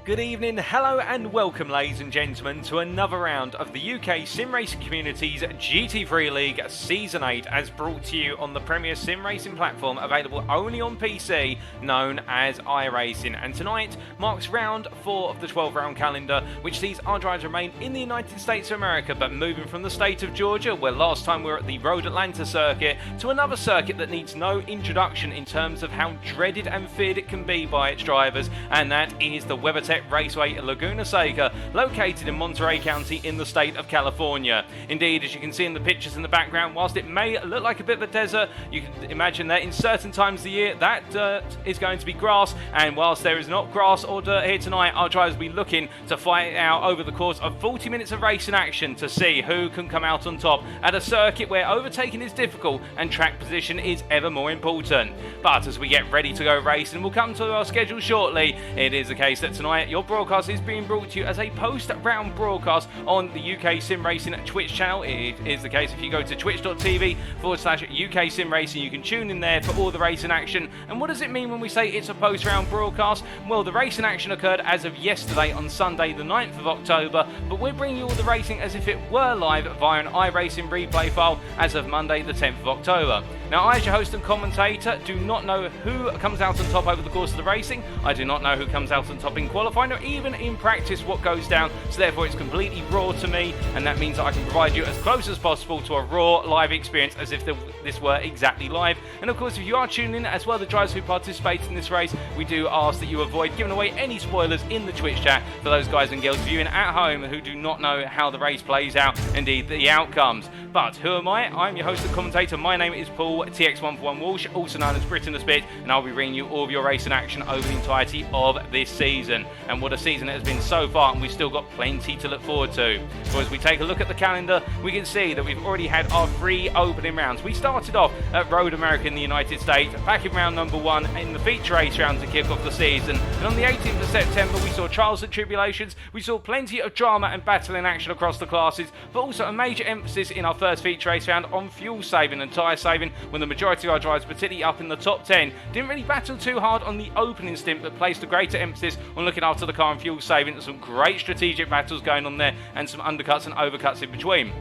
Good evening, hello and welcome ladies and gentlemen to another round of the UK Sim Racing Community's GT3 League Season 8 as brought to you on the premier sim racing platform available only on PC known as iRacing. And tonight marks round 4 of the 12 round calendar, which sees our drivers remain in the United States of America but moving from the state of Georgia, where last time we were at the Road Atlanta circuit, to another circuit that needs no introduction in terms of how dreaded and feared it can be by its drivers, and that is the WeatherTech Raceway Laguna, Seca, located in Monterey County in the state of California. Indeed, as you can see in the pictures in the background, whilst it may look like a bit of a desert, you can imagine that in certain times of the year that dirt is going to be grass, and whilst there is not grass or dirt here tonight, our drivers will be looking to fight it out over the course of 40 minutes of racing action to see who can come out on top at a circuit where overtaking is difficult and track position is ever more important. But as we get ready to go racing, we'll come to our schedule shortly. It is the case that tonight your broadcast is being brought to you as a post-round broadcast on the UK Sim Racing Twitch channel. It is the case if you go to twitch.tv/UK Sim Racing, you can tune in there for all the racing action. And what does it mean when we say it's a post-round broadcast? Well, the racing action occurred as of yesterday on Sunday the 9th of October, but we're bringing you all the racing as if it were live via an iRacing replay file as of Monday the 10th of October. Now, I as your host and commentator do not know who comes out on top over the course of the racing. I do not know who comes out on top in qualifying or even in practice what goes down, so therefore it's completely raw to me, and that means that I can provide you as close as possible to a raw live experience as if this were exactly live. And of course, if you are tuning in, as well the drivers who participate in this race, we do ask that you avoid giving away any spoilers in the Twitch chat for those guys and girls viewing at home who do not know how the race plays out, indeed the outcomes. But who am I? I'm your host and commentator. My name is Paul TX141 Walsh, also known as Britain the Spit, and I'll be bringing you all of your racing action over the entirety of this season. And what a season it has been so far, and we've still got plenty to look forward to. So as we take a look at the calendar, we can see that we've already had our 3 opening rounds. We started off at Road America in the United States, back in round number 1 in the feature race round to kick off the season. And on the 18th of September, we saw trials and tribulations. We saw plenty of drama and battling action across the classes, but also a major emphasis in our first feature race round on fuel saving and tyre saving, when the majority of our drivers, particularly up in the top 10, didn't really battle too hard on the opening stint, but placed a greater emphasis on looking after the car and fuel saving. There's some great strategic battles going on there and some undercuts and overcuts in between.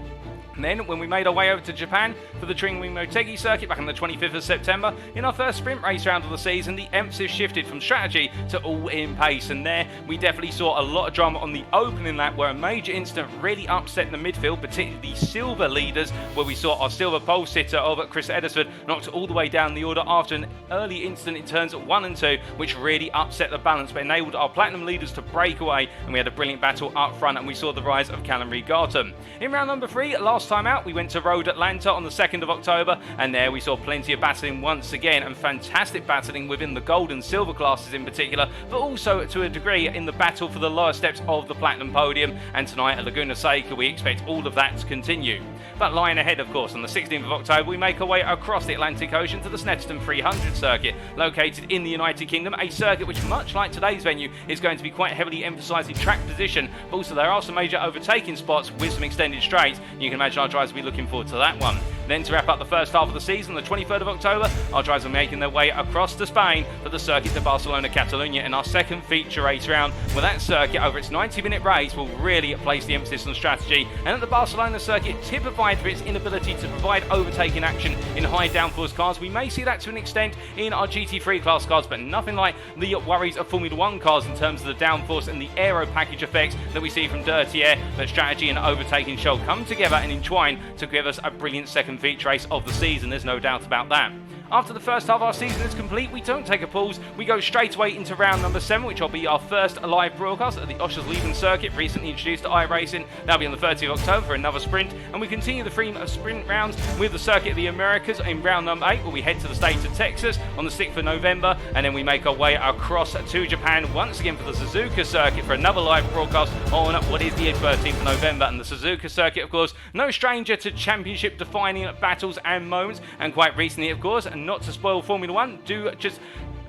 And then, when we made our way over to Japan for the Tring Wing Motegi circuit back on the 25th of September, in our first sprint race round of the season, the emphasis shifted from strategy to all-in pace. And there, we definitely saw a lot of drama on the opening lap, where a major incident really upset the midfield, particularly the silver leaders, where we saw our silver pole sitter over Chris Edisford knocked all the way down the order after an early incident in turns 1 and 2, which really upset the balance, but enabled our platinum leaders to break away, and we had a brilliant battle up front, and we saw the rise of Callum Reed-Garton. In round number 3, last time out, we went to Road Atlanta on the 2nd of October, and there we saw plenty of battling once again, and fantastic battling within the gold and silver classes in particular, but also to a degree in the battle for the lower steps of the platinum podium. And tonight at Laguna Seca, we expect all of that to continue. But lying ahead, of course, on the 16th of October, we make our way across the Atlantic Ocean to the Snetterton 300 circuit, located in the United Kingdom, a circuit which, much like today's venue, is going to be quite heavily emphasising track position, but also there are some major overtaking spots with some extended straights. You can imagine our drivers will be looking forward to that one. Then, to wrap up the first half of the season, the 23rd of October, our drivers are making their way across to Spain for the Circuit de Barcelona Catalunya in our second feature race round, where that circuit over its 90-minute race will really place the emphasis on strategy. And at the Barcelona circuit, typified for its inability to provide overtaking action in high downforce cars, we may see that to an extent in our GT3 class cars, but nothing like the worries of Formula 1 cars in terms of the downforce and the aero package effects that we see from dirty air. But strategy and overtaking shall come together and entwine to give us a brilliant second feature race of the season, there's no doubt about that. After the first half of our season is complete, we don't take a pause. We go straight away into round number 7, which will be our first live broadcast at the Oschersleben circuit, recently introduced to iRacing. That'll be on the 30th of October for another sprint, and we continue the theme of sprint rounds with the Circuit of the Americas in round number 8, where we head to the state of Texas on the 6th of November, and then we make our way across to Japan once again for the Suzuka circuit for another live broadcast on what is the 13th of November. And the Suzuka circuit, of course, no stranger to championship defining battles and moments, and quite recently, of course, and not to spoil Formula 1, do just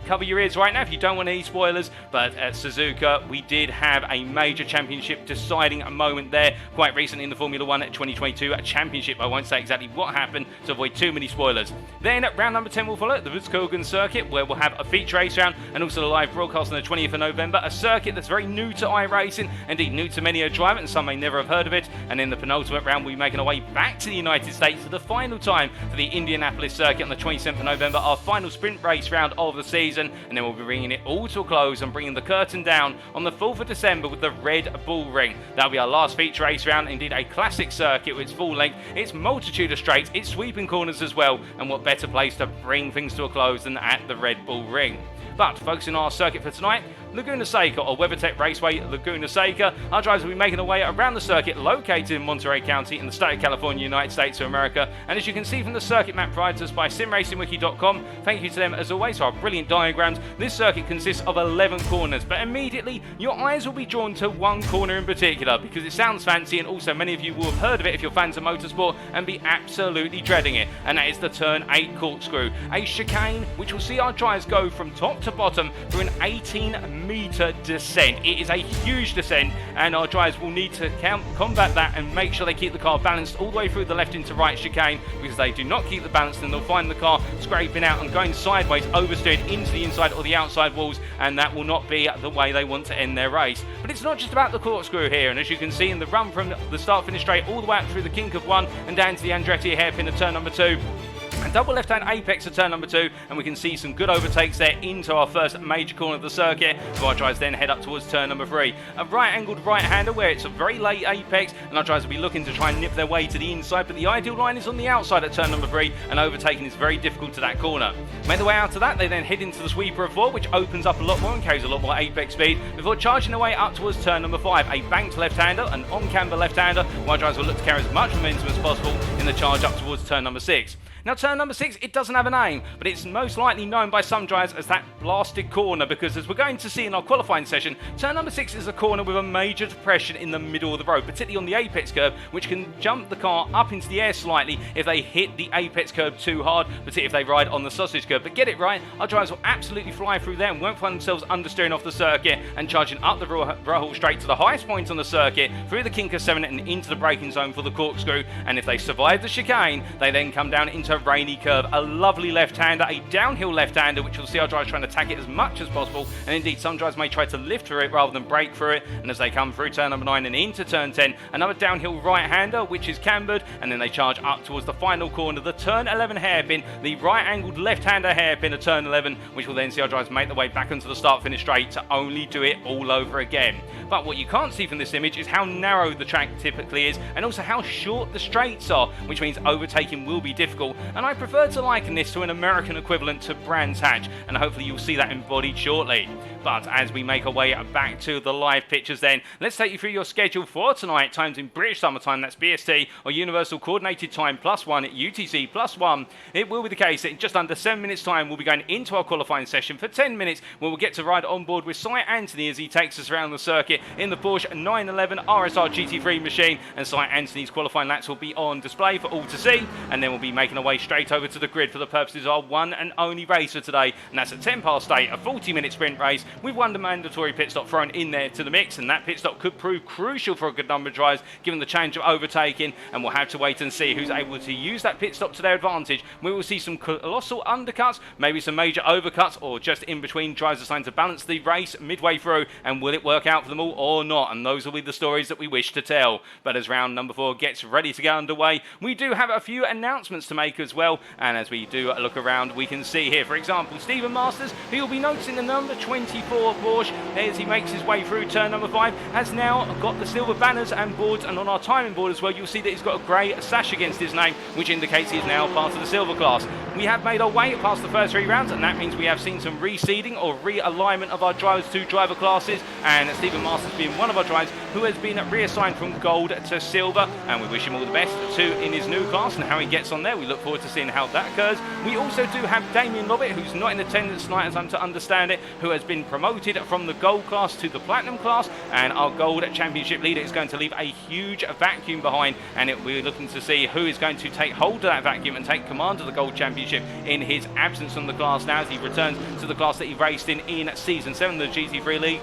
cover your ears right now if you don't want any spoilers, but at Suzuka we did have a major championship deciding moment there quite recently in the Formula 1 2022 championship. I won't say exactly what happened to avoid too many spoilers. Then round number 10 will follow, the Vuskogan circuit, where we'll have a feature race round and also a live broadcast on the 20th of November, a circuit that's very new to iRacing, indeed new to many a driver, and some may never have heard of it. And in the penultimate round, we'll be making our way back to the United States for the final time for the Indianapolis circuit on the 27th of November, our final sprint race round of the season, and then we'll be bringing it all to a close and bringing the curtain down on the 4th of December with the Red Bull Ring. That'll be our last feature race round, indeed a classic circuit with its full length, its multitude of straights, its sweeping corners as well, and what better place to bring things to a close than at the Red Bull Ring. But focusing on our circuit for tonight, Laguna Seca, or WeatherTech Raceway Laguna Seca. Our drivers will be making their way around the circuit located in Monterey County in the state of California, United States of America. And as you can see from the circuit map provided to us by simracingwiki.com, thank you to them as always for our brilliant diagrams. This circuit consists of 11 corners, but immediately your eyes will be drawn to one corner in particular because it sounds fancy, and also many of you will have heard of it if you're fans of motorsport and be absolutely dreading it, and that is the turn 8 corkscrew, a chicane which will see our drivers go from top to bottom through an 18-metre descent. It is a huge descent, and our drivers will need to combat that and make sure they keep the car balanced all the way through the left into right chicane, because if they do not keep the balance, then they'll find the car scraping out and going sideways, oversteered into the inside or the outside walls, and that will not be the way they want to end their race. But it's not just about the corkscrew here, and as you can see in the run from the start finish straight all the way up through the kink of 1 and down to the Andretti hairpin at turn number 2, a double left-hand apex at turn number 2, and we can see some good overtakes there into our first major corner of the circuit, before our drivers then head up towards turn number 3. A right-angled right-hander where it's a very late apex, and our drivers will be looking to try and nip their way to the inside, but the ideal line is on the outside at turn number 3, and overtaking is very difficult to that corner. Make their way out of that, they then head into the sweeper of 4, which opens up a lot more and carries a lot more apex speed, before charging their way up towards turn number 5, a banked left-hander, an on-camber left-hander, while our drivers will look to carry as much momentum as possible in the charge up towards turn number 6. Now, turn number 6, it doesn't have a name, but it's most likely known by some drivers as that blasted corner, because as we're going to see in our qualifying session, turn number 6 is a corner with a major depression in the middle of the road, particularly on the apex curve, which can jump the car up into the air slightly if they hit the apex curve too hard, particularly if they ride on the sausage curve. But get it right, our drivers will absolutely fly through there and won't find themselves understeering off the circuit and charging up the Rahal straight to the highest point on the circuit, through the kink of 7 and into the braking zone for the corkscrew. And if they survive the chicane, they then come down into a rainy curve, a lovely left-hander, a downhill left-hander, which will see our drivers trying to attack it as much as possible, and indeed some drivers may try to lift through it rather than brake through it. And as they come through turn number 9 and into turn 10, another downhill right-hander which is cambered, and then they charge up towards the final corner, the turn 11 hairpin, the right-angled left-hander hairpin at turn 11, which will then see our drivers make their way back onto the start-finish straight to only do it all over again. But what you can't see from this image is how narrow the track typically is, and also how short the straights are, which means overtaking will be difficult, and I prefer to liken this to an American equivalent to Brands Hatch, and hopefully you'll see that embodied shortly. But as we make our way back to the live pictures then, let's take you through your schedule for tonight, times in British Summer Time, that's BST, or Universal Coordinated Time +1 at UTC +1. It will be the case that in just under 7 minutes time we'll be going into our qualifying session for 10 minutes, where we'll get to ride on board with Si Anthony as he takes us around the circuit in the Porsche 911 RSR GT3 machine, and Si Anthony's qualifying laps will be on display for all to see, and then we'll be making our way straight over to the grid for the purposes of our one and only race for today, and that's at 10 past 8, a 40-minute sprint race with one mandatory pit stop thrown in there to the mix, and that pit stop could prove crucial for a good number of drivers given the challenge of overtaking, and we'll have to wait and see who's able to use that pit stop to their advantage. We will see some colossal undercuts, maybe some major overcuts, or just in between drivers assigned to balance the race midway through, and will it work out for them all or not? And those will be the stories that we wish to tell. But as round number 4 gets ready to get underway, we do have a few announcements to make as well, and as we do look around, we can see here, for example, Stephen Masters, who you'll be noticing the number 24 Porsche as he makes his way through turn number 5, has now got the silver banners and boards, and on our timing board as well, you'll see that he's got a grey sash against his name, which indicates he is now part of the silver class. We have made our way past the first 3 rounds, and that means we have seen some reseeding or realignment of our drivers to driver classes, and Stephen Masters being one of our drivers who has been reassigned from gold to silver, and we wish him all the best too in his new class, and how he gets on there, we look forward to seeing how that occurs. We also do have Damien Lobbit, who's not in attendance tonight, as I'm to understand it, who has been promoted from the gold class to the platinum class, and our gold championship leader is going to leave a huge vacuum behind, and we're looking to see who is going to take hold of that vacuum and take command of the gold championship in his absence from the class now, as he returns to the class that he raced in Season 7 of the GT3 League.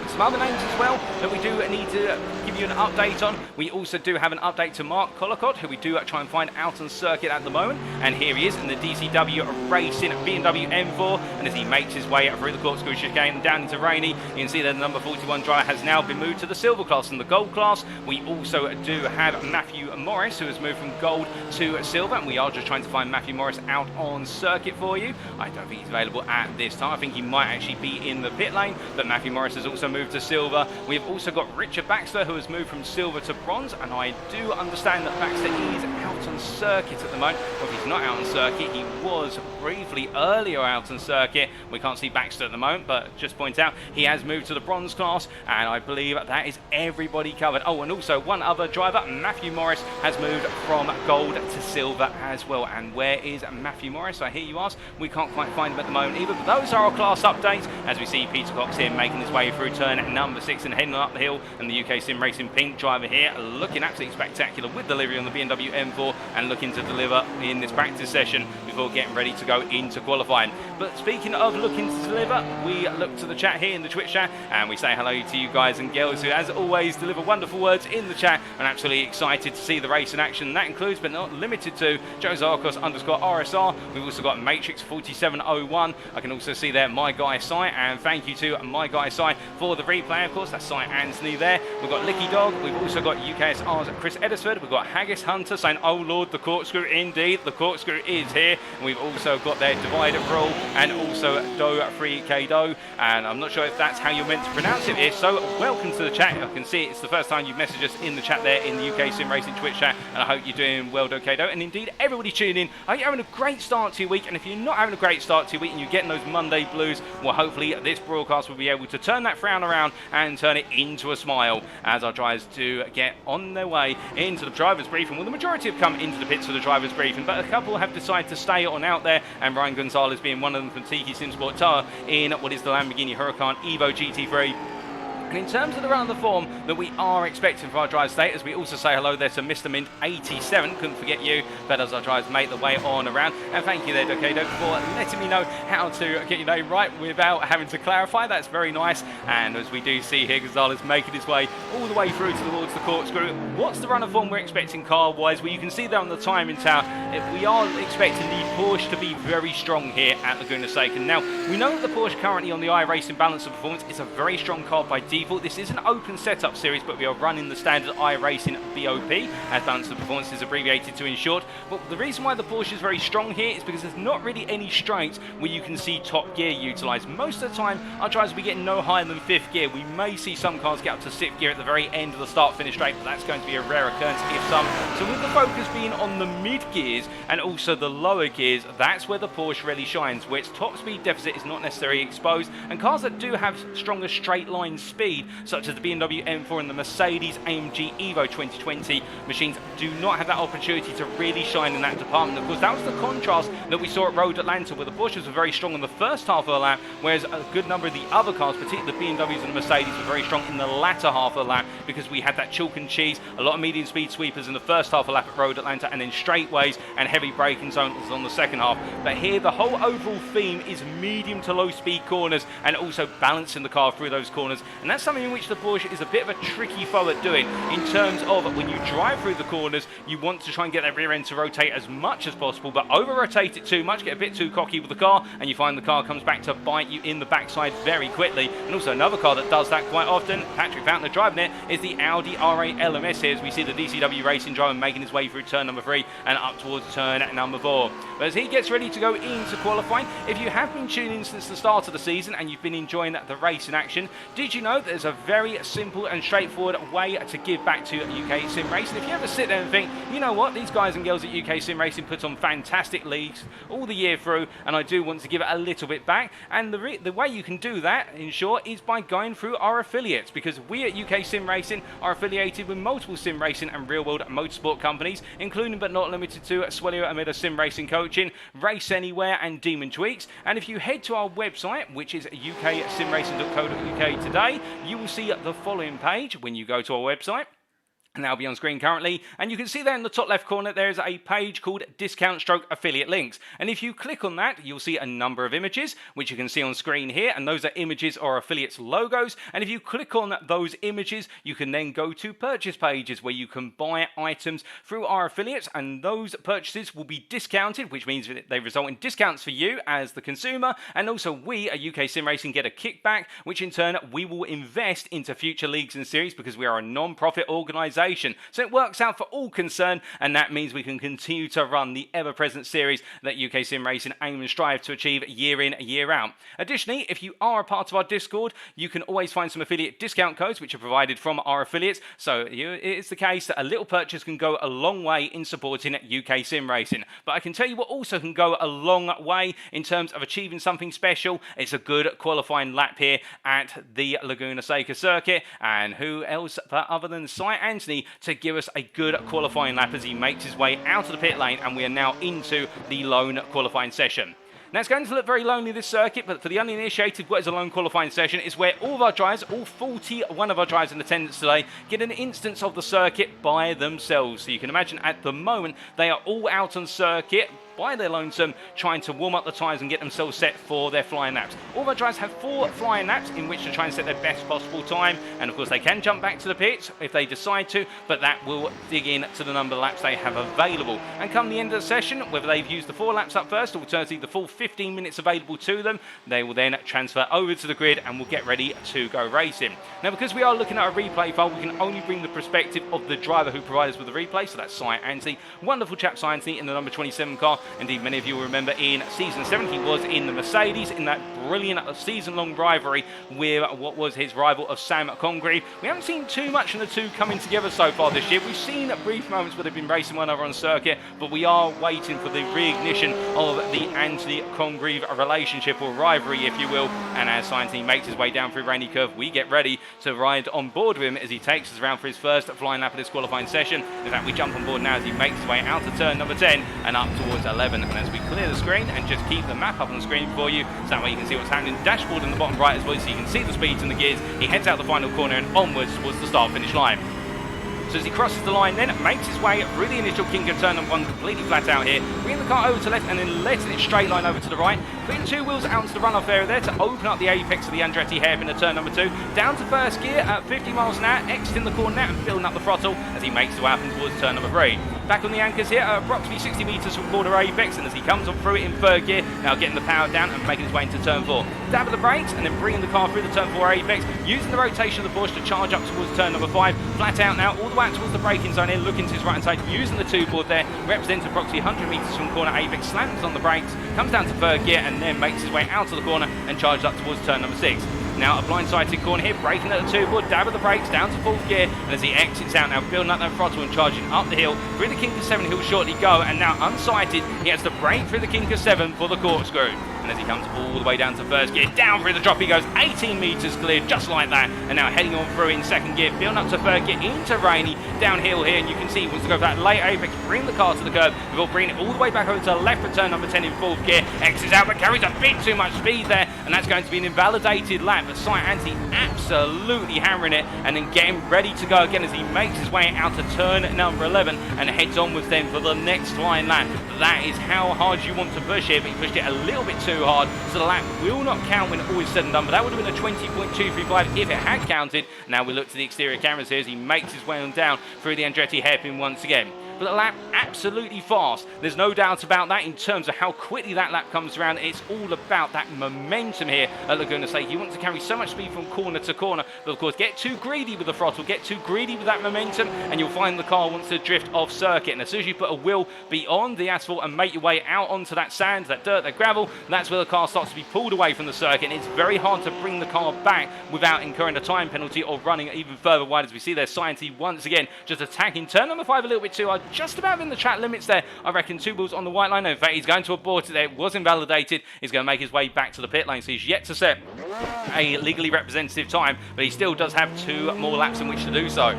Some other names as well that we do need to give you an update on. We also do have an update to Mark Collicott, who we do try and find out on circuit at the moment, and here he is in the DCW Racing BMW M4, and as he makes his way through the corkscrew chicane down into Rainy, you can see that the number 41 driver has now been moved to the silver class and the gold class. We also do have Matthew Morris, who has moved from gold to silver, and we are just trying to find Matthew Morris out on circuit for you. I don't think he's available at this time. I think he might actually be in the pit lane, but Matthew Morris has also moved to silver. We've also got Richard Baxter, who has moved from silver to bronze, and I do understand that Baxter is out on circuit at the moment. Well, if he's not out on circuit, he was briefly earlier out on circuit. We can't see Baxter at the moment, but just point out he has moved to the bronze class, and I believe that is everybody covered. Oh, and also one other driver, Matthew Morris, has moved from gold to silver as well. And where is Matthew Morris, I hear you ask? We can't quite find him at the moment either, but those are our class updates, as we see Peter Cox here making his way through turn number 6 and heading up the hill, and the UK Sim Racing pink driver here looking absolutely spectacular with delivery on the BMW M4 and looking to deliver in this practice session before getting ready to go into qualifying. But speaking of looking to deliver, we look to the chat here in the Twitch chat and we say hello to you guys and girls who, as always, deliver wonderful words in the chat, and absolutely excited to see the race in action. That includes, but not limited to, Josarkos_RSR. We've also got Matrix 4701. I can also see there My Guy Sai, and thank you to My Guy Sai for the replay. Of course, that's Sai Anthony there. We've got Licky Dog. We've also got UKSR's Chris Edisford. We've got Haggis Hunter saying, oh Lord, the corkscrew. Indeed, the corkscrew is here. And we've also got their Divider Brawl and also Do3K Do. And I'm not sure if that's how you're meant to pronounce it here. So welcome to the chat. I can see it's the first time you've messaged us in the chat there in the UK Sim Racing Twitch chat. And I hope you're doing well, Do3K Do. And indeed, everybody tuning in, I hope you're having a great start to your week. And if you're not having a great start to your week and you're getting those Monday blues, well, hopefully this broadcast will be able to turn that frown around and turn it into a smile as our drivers do get on their way into the driver's briefing. Well, the majority have come into the pits for the driver's briefing, but a couple have decided to stay on out there, and Ryan Gonzalez being one of them from Tiki Sim Sport Tower in what is the Lamborghini Huracan Evo GT3. And in terms of the run of the form that we are expecting for our drive status, we also say hello there to Mr. Mint 87. Couldn't forget you, but as our drivers make their way on around. And thank you there, Dokado, for letting me know how to get your name right without having to clarify. That's very nice. And as we do see here, Gonzalez making his way all the way through towards the corkscrew. What's the run of form we're expecting car-wise? Well, you can see there on the timing tower, we are expecting the Porsche to be very strong here at Laguna Seca. Now, we know that the Porsche currently on the iRacing balance of performance is a very strong car by default. This is an open setup series, but we are running the standard iRacing BOP, as balance of performance is abbreviated to in short. But the reason why the Porsche is very strong here is because there's not really any straights where you can see top gear utilised. Most of the time, our drivers will be getting no higher than 5th gear. We may see some cars get up to 6th gear at the very end of the start-finish straight, but that's going to be a rare occurrence if some. So with the focus being on the mid gears and also the lower gears, that's where the Porsche really shines, where its top speed deficit is not necessarily exposed, and cars that do have stronger straight line speed, such as the BMW M4 and the Mercedes AMG Evo 2020 machines, do not have that opportunity to really shine in that department. Of course, that was the contrast that we saw at Road Atlanta, where the Porsches were very strong in the first half of the lap, whereas a good number of the other cars, particularly the BMWs and the Mercedes, were very strong in the latter half of the lap, because we had that chalk and cheese, a lot of medium speed sweepers in the first half of the lap at Road Atlanta, and then straightaways and heavy braking zones on the second half. But here, the whole overall theme is medium to low speed corners and also balancing the car through those corners, and that's something in which the Porsche is a bit of a tricky foe at doing, in terms of when you drive through the corners, you want to try and get that rear end to rotate as much as possible, but over rotate it too much, get a bit too cocky with the car, and you find the car comes back to bite you in the backside very quickly. And also another car that does that quite often, Patrick Fountain driving it, is the Audi R8 LMS here, as we see the DCW Racing driver making his way through turn number 3 and up towards turn number 4. But as he gets ready to go into qualifying, if you have been tuning in since the start of the season and you've been enjoying the race in action, did you know that there's a very simple and straightforward way to give back to UK Sim Racing. If you ever sit there and think, you know what, these guys and girls at UK Sim Racing put on fantastic leagues all the year through, and I do want to give it a little bit back, and the way you can do that, in short, is by going through our affiliates, because we at UK Sim Racing are affiliated with multiple sim racing and real-world motorsport companies, including but not limited to Swelio Amida Sim Racing Coaching, Race Anywhere, and Demon Tweaks. And if you head to our website, which is uksimracing.co.uk today, you will see the following page when you go to our website. And that'll be on screen currently, and you can see there in the top left corner there is a page called Discount Stroke Affiliate Links, and if you click on that you'll see a number of images which you can see on screen here, and those are images or affiliates logos. And if you click on those images you can then go to purchase pages where you can buy items through our affiliates, and those purchases will be discounted, which means that they result in discounts for you as the consumer, and also we at UK Sim Racing get a kickback, which in turn we will invest into future leagues and series because we are a non-profit organisation. So it works out for all concerned, and that means we can continue to run the ever-present series that UK Sim Racing aim and strive to achieve year in, year out. Additionally, if you are a part of our Discord, you can always find some affiliate discount codes which are provided from our affiliates. So it's the case that a little purchase can go a long way in supporting UK Sim Racing. But I can tell you what also can go a long way in terms of achieving something special. It's a good qualifying lap here at the Laguna Seca circuit, and who else but other than Cy Anthony to give us a good qualifying lap as he makes his way out of the pit lane, and we are now into the lone qualifying session. Now, it's going to look very lonely, this circuit, but for the uninitiated, what is a lone qualifying session is where all of our drivers, all 41 of our drivers in attendance today, get an instance of the circuit by themselves. So you can imagine at the moment, they are all out on circuit by their lonesome, trying to warm up the tyres and get themselves set for their flying laps. All of our drivers have 4 flying laps in which to try and set their best possible time, and of course they can jump back to the pits if they decide to, but that will dig in to the number of laps they have available. And come the end of the session, whether they've used the 4 laps up first, or alternatively the full 15 minutes available to them, they will then transfer over to the grid and will get ready to go racing. Now, because we are looking at a replay file, we can only bring the perspective of the driver who provided us with the replay, so that's Cy Anthony. Wonderful chap Cy Anthony in the number 27 car. Indeed, many of you will remember in Season 7 he was in the Mercedes in that brilliant season-long rivalry with what was his rival of Sam Congreve. We haven't seen too much of the two coming together so far this year. We've seen brief moments where they've been racing one another on circuit, but we are waiting for the reignition of the Anthony-Congreve relationship, or rivalry if you will. And as Cy Anthony makes his way down through Rainy Curve, we get ready to ride on board with him as he takes us around for his first flying lap of this qualifying session. In fact, we jump on board now as he makes his way out of turn number 10 and up towards 11. And as we clear the screen and just keep the map up on the screen for you, so that way you can see what's happening. Dashboard in the bottom right as well, so you can see the speeds and the gears. He heads out the final corner and onwards towards the start-finish line. So as he crosses the line then, makes his way through the initial kink of turn number 1 completely flat out here, bringing the car over to the left and then letting it straight line over to the right, putting 2 wheels out into the runoff area there to open up the apex of the Andretti hairpin at turn number 2, down to first gear at 50 miles an hour, exiting the corner now and building up the throttle as he makes his way up towards turn number 3. Back on the anchors here at approximately 60 metres from quarter apex, and as he comes on through it in 3rd gear, now getting the power down and making his way into turn 4. Dab of the brakes and then bringing the car through the turn 4 apex, using the rotation of the Porsche to charge up towards turn number 5, flat out now, all the way out towards the braking zone here, looking to his right hand side, using the 2 board there, represents approximately 100 metres from corner apex, slams on the brakes, comes down to 3rd gear and then makes his way out of the corner and charges up towards turn number 6. Now a blindsided corner here, braking at the 2 board, dab of the brakes down to 4th gear, and as he exits out now, building up that throttle and charging up the hill through the kink of 7, he'll shortly go, and now unsighted, he has to brake through the kink of 7 for the corkscrew. And as he comes all the way down to 1st gear, down through the drop he goes, 18 metres cleared, just like that, and now heading on through in 2nd gear, building up to 3rd gear, into Rainy, downhill here, and you can see he wants to go for that late apex, bring the car to the curb, before bringing it all the way back over to the left for turn number 10 in 4th gear, exits out, but carries a bit too much speed there, and that's going to be an invalidated lap, but Cy Anthony absolutely hammering it, and then getting ready to go again as he makes his way out to turn number 11, and heads onwards then for the next flying lap. That is how hard you want to push it, but he pushed it a little bit too hard, so the lap will not count when all is said and done, but that would have been a 20.235 if it had counted. Now we look to the exterior cameras here as he makes his way on down through the Andretti hairpin once again. but the lap absolutely fast. There's no doubt about that in terms of how quickly that lap comes around. It's all about that momentum here at Laguna Seca. You want to carry so much speed from corner to corner, but of course get too greedy with the throttle, get too greedy with that momentum, and you'll find the car wants to drift off circuit. And as soon as you put a wheel beyond the asphalt and make your way out onto that sand, that dirt, that gravel, that's where the car starts to be pulled away from the circuit, and it's very hard to bring the car back without incurring a time penalty or running even further wide. As we see there, Science once again just attacking turn number 5 a little bit too hard, just about in the track limits there. I reckon 2 wheels on the white line. In fact, he's going to abort it there. It was invalidated. He's going to make his way back to the pit lane, so he's yet to set a legally representative time, but he still does have 2 more laps in which to do so.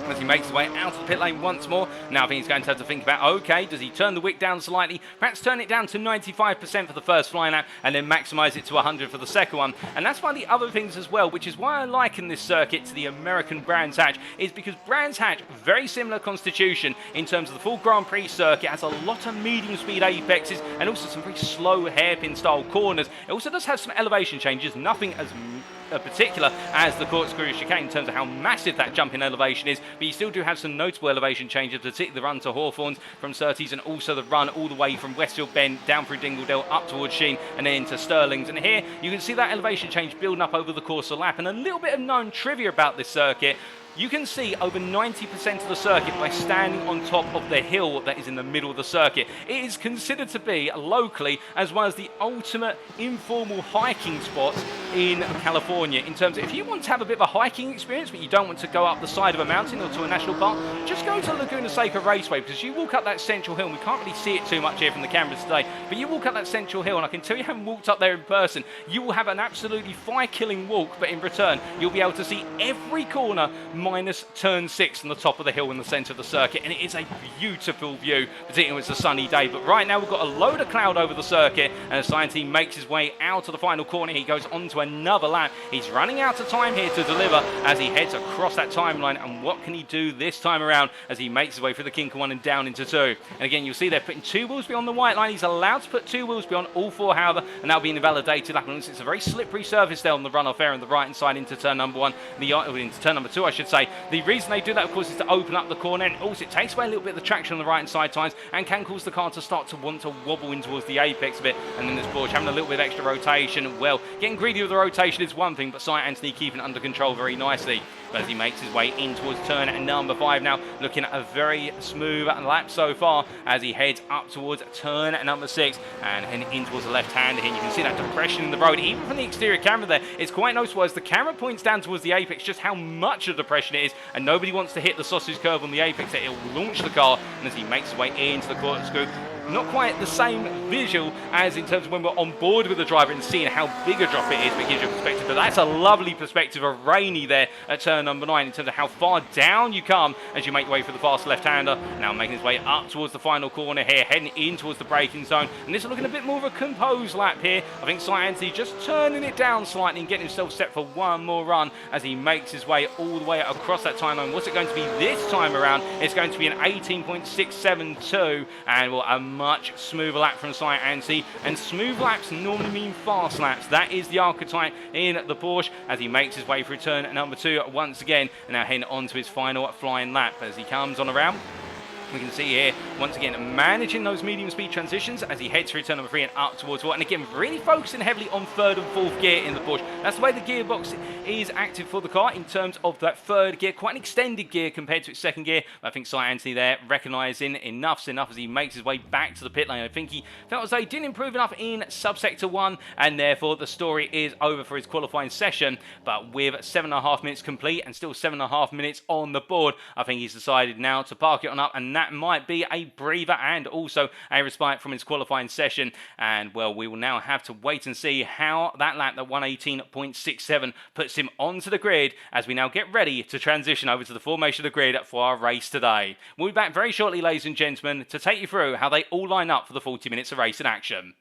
As he makes his way out of the pit lane once more, now I think he's going to have to think about, okay, does he turn the wick down slightly, perhaps turn it down to 95% for the first flying lap, and then maximise it to 100 for the second one. And that's one of the other things as well, which is why I liken this circuit to the American Brands Hatch, is because Brands Hatch, very similar constitution in terms of the full Grand Prix circuit, has a lot of medium speed apexes and also some very slow hairpin style corners. It also does have some elevation changes, nothing as particular as the corkscrew chicane in terms of how massive that jump in elevation is, but you still do have some notable elevation changes, particularly the run to Hawthorns from Surtees, and also the run all the way from Westfield Bend down through Dingledale up towards Sheen and then into Stirlings. And here you can see that elevation change building up over the course of the lap. And a little bit of known trivia about this circuit: you can see over 90% of the circuit by standing on top of the hill that is in the middle of the circuit. It is considered to be, locally, as well as the ultimate informal hiking spot in California. In terms of, if you want to have a bit of a hiking experience, but you don't want to go up the side of a mountain or to a national park, just go to Laguna Seca Raceway, because you walk up that central hill, and we can't really see it too much here from the cameras today, but you walk up that central hill, and I can tell you, haven't walked up there in person, you will have an absolutely fire-killing walk, but in return, you'll be able to see every corner minus turn 6 on the top of the hill in the centre of the circuit, and it is a beautiful view, particularly when it's a sunny day. But right now we've got a load of cloud over the circuit, and as Science makes his way out to the final corner, he goes on to another lap. He's running out of time here to deliver as he heads across that timeline, and what can he do this time around as he makes his way through the Kinker 1 and down into 2. And again, you'll see they're putting 2 wheels beyond the white line. He's allowed to put 2 wheels beyond all 4, however, and that'll be invalidated. It's a very slippery surface there on the runoff area on the right hand side into turn number 1, into turn number 2 I should say. The reason they do that, of course, is to open up the corner, and also it takes away a little bit of the traction on the right hand side times and can cause the car to start to want to wobble in towards the apex a bit. And then this Porsche having a little bit of extra rotation. Well, getting greedy with the rotation is one thing, but Cy Anthony keeping it under control very nicely. But as he makes his way in towards turn number 5 now, looking at a very smooth lap so far as he heads up towards turn number 6 and heading in towards the left-hander here. You can see that depression in the road, even from the exterior camera there. It's quite noticeable as the camera points down towards the apex just how much of depression it is, and nobody wants to hit the sausage curve on the apex. It will launch the car, and as he makes his way into the corkscrew, not quite the same visual as in terms of when we're on board with the driver and seeing how big a drop it is, but it gives you a perspective. But that's a lovely perspective of Rainy there at turn number 9 in terms of how far down you come as you make your way for the fast left-hander. Now making his way up towards the final corner here, heading in towards the braking zone. And this is looking a bit more of a composed lap here. I think Cy Anthony just turning it down slightly and getting himself set for one more run as he makes his way all the way across that timeline. What's it going to be this time around? It's going to be an 18.672, and well, a much smoother lap from Cy Anthony, and smooth laps normally mean fast laps. That is the archetype in the Porsche as he makes his way through turn number 2 once again, and now heading on to his final flying lap as he comes on around. We can see here, once again, managing those medium speed transitions as he heads through turn number 3 and up towards what, and again, really focusing heavily on 3rd and 4th gear in the Porsche. That's the way the gearbox is active for the car in terms of that 3rd gear, quite an extended gear compared to its 2nd gear. I think Cy Anthony there recognising enough's enough as he makes his way back to the pit lane. I think he felt as though he didn't improve enough in subsector 1, and therefore the story is over for his qualifying session. But with 7.5 minutes complete and still 7.5 minutes on the board, I think he's decided now to park it on up, and that might be a breather and also a respite from his qualifying session. And well, we will now have to wait and see how that lap at 118.67 puts him onto the grid as we now get ready to transition over to the formation of the grid for our race today. We'll be back very shortly, ladies and gentlemen, to take you through how they all line up for the 40 minutes of race in action.